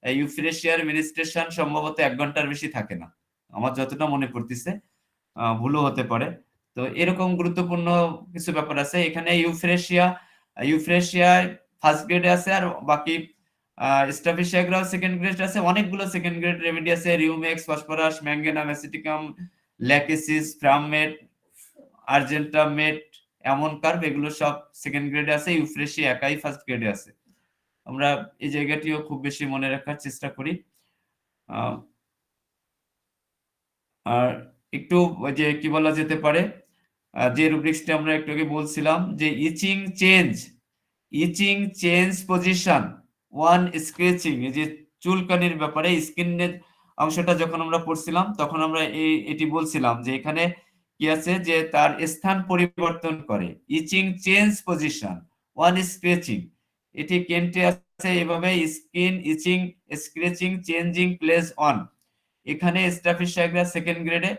এই ইউফ্রেশিয়ার মিনিস্ট্রেশন সম্ভবত ১ ঘন্টার বেশি থাকে না। আমার যতটা মনে পড়তিছে, ভুলও হতে পারে। তো এরকম গুরুত্বপূর্ণ কিছু ব্যাপার আছে। এখানে ইউফ্রেশিয়া 1st গ্রেডে আছে, আর বাকি স্টাফিসাগ্রাও 2nd গ্রেড আছে। অনেকগুলো 2nd গ্রেড রেমেডি আছে, রিউমেক্স, ফসফরাস, ম্যাঙ্গানাম, অ্যাসিটিকাম, ল্যাকেসিস, ফ্রামমেট, আর্জেন্টামেট, অ্যামনকার্ব, এগুলো সব 2nd গ্রেডে আছে। ইউফ্রেশিয়া একাই 1st গ্রেডে আছে। আমরা এই জায়গাটিও খুব বেশি মনে রাখার চেষ্টা করি। আর একটু ওই যে কি বলা যেতে পারে, যে রুব্রিক্সটা আমরা একটু আগে বলছিলাম যে ইচিং চেঞ্জ পজিশন, ওয়ান স্ক্র্যাচিং, এই যে চুলকানির ব্যাপারে স্কিনের অংশটা যখন আমরা পড়ছিলাম তখন আমরা এটি বলছিলাম যে এখানে কি আছে যে তার স্থান পরিবর্তন করে, itching change position, on scratching, এটি কেন্টে আছে এভাবে, skin itching scratching changing place on. এখানে স্ট্রাফিসাইগ্রা সেকেন্ড গ্রেডে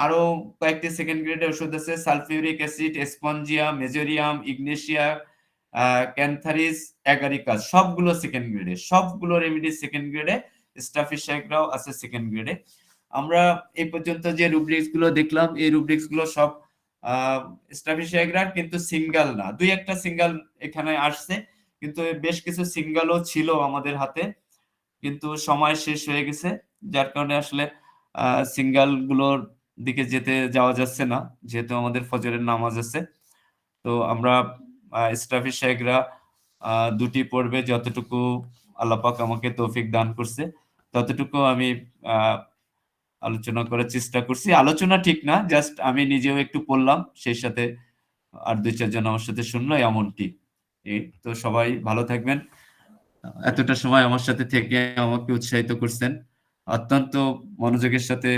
আরো কয়েকটি সেকেন্ড গ্রেডে ওষুধ আছে, sulphuric acid, spongia, mezereum, ignatia, cantharis, agaricus, সবগুলো সেকেন্ড গ্রেডে, সবগুলো রেমেডি সেকেন্ড গ্রেডে, স্ট্রাফিসাইগ্রাও আছে সেকেন্ড গ্রেডে। আমরা এই পর্যন্ত যে রুব্রিক্স গুলো দেখলাম এই রুব্রিক্স গুলো সব স্ট্রাফিসাইগ্রার কিন্তু সিঙ্গেল না, দুই একটা সিঙ্গেল এখানে আসছে, কিন্তু বেশ কিছু সিঙ্গেলও ছিল আমাদের হাতে, কিন্তু সময় শেষ হয়ে গেছে, যার কারণে আসলে সিঙ্গেল গুলোর দিকে যেতে যাওয়া যাচ্ছে না, যেহেতু আমাদের ফজরের নামাজ আছে। তো আমরা স্ট্রাফিসাইগ্রা দুটি পড়বে, যতটুকু আল্লাহ পাক আমাকে তৌফিক দান করছে ততটুকু আমি আলোচনা করার চেষ্টা করছি। আলোচনা ঠিক না, জাস্ট আমি নিজেও একটু পড়লাম, সেই সাথে আর দুই চারজন আমার সাথে শুনলো, এমনটি। এই তো, সবাই ভালো থাকবেন। এতটা সময় আমার সাথে থেকে আমাকে উৎসাহিত করছেন, অত্যন্ত মনোযোগের সাথে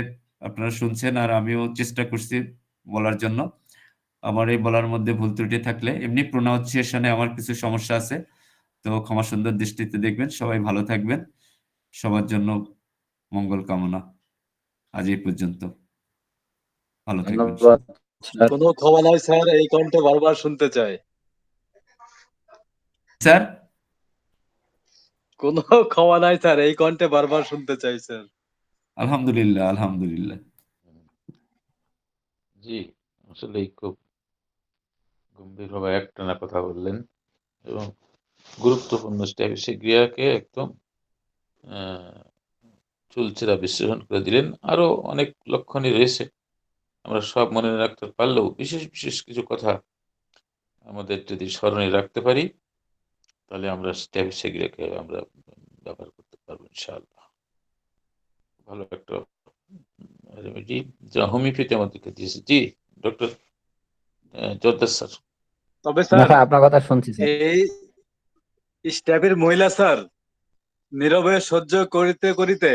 আপনারা শুনছেন, আর আমিও চেষ্টা করছি বলার জন্য। আমার এই বলার মধ্যে ভুল ত্রুটি থাকলে, এমনি প্রোনাউন্সিয়েশনে আমার কিছু সমস্যা আছে, তো ক্ষমা সুন্দর দৃষ্টিতে দেখবেন। সবাই ভালো থাকবেন, সবার জন্য মঙ্গল কামনা। আজ এই পর্যন্ত, ভালো থাকবেন। ধন্যবাদ স্যার। কোনো ক্ষমা নাই স্যার, এই কণ্ঠ বারবার শুনতে চাই। স্যার, কোনো ক্ষমা নাই স্যার, এই কণ্ঠে বারবার শুনতে চাই স্যার। আলহামদুলিল্লাহ, আলহামদুলিল্লাহ। জি, আসলেই খুব গম্ভীরভাবে একটানা কথা বললেন এবং গুরুত্বপূর্ণ স্ট্যাফিসাইগ্রিয়াকে একদম চুলচেরা বিশ্লেষণ করে দিলেন। আরো অনেক লক্ষণই রয়েছে, আমরা সব মনে রাখতে পারলেও বিশেষ বিশেষ কিছু কথা আমাদের যদি স্মরণে রাখতে পারি, তাহলে আমরা স্ট্যাফিসাইগ্রিয়াকে আমরা ব্যবহার করতে পারবো ইনশাআল্লাহ। ভালো একটা রেমেডি যা হোমিওপ্যাথি আমাদেরকে দিয়েছে। জি ডক্টর জোরদার স্যার। তবে স্যার, আপনার কথা শুনছি স্যার। এই স্ট্যাফের মহিলা স্যার নীরবে সহ্য করিতে করিতে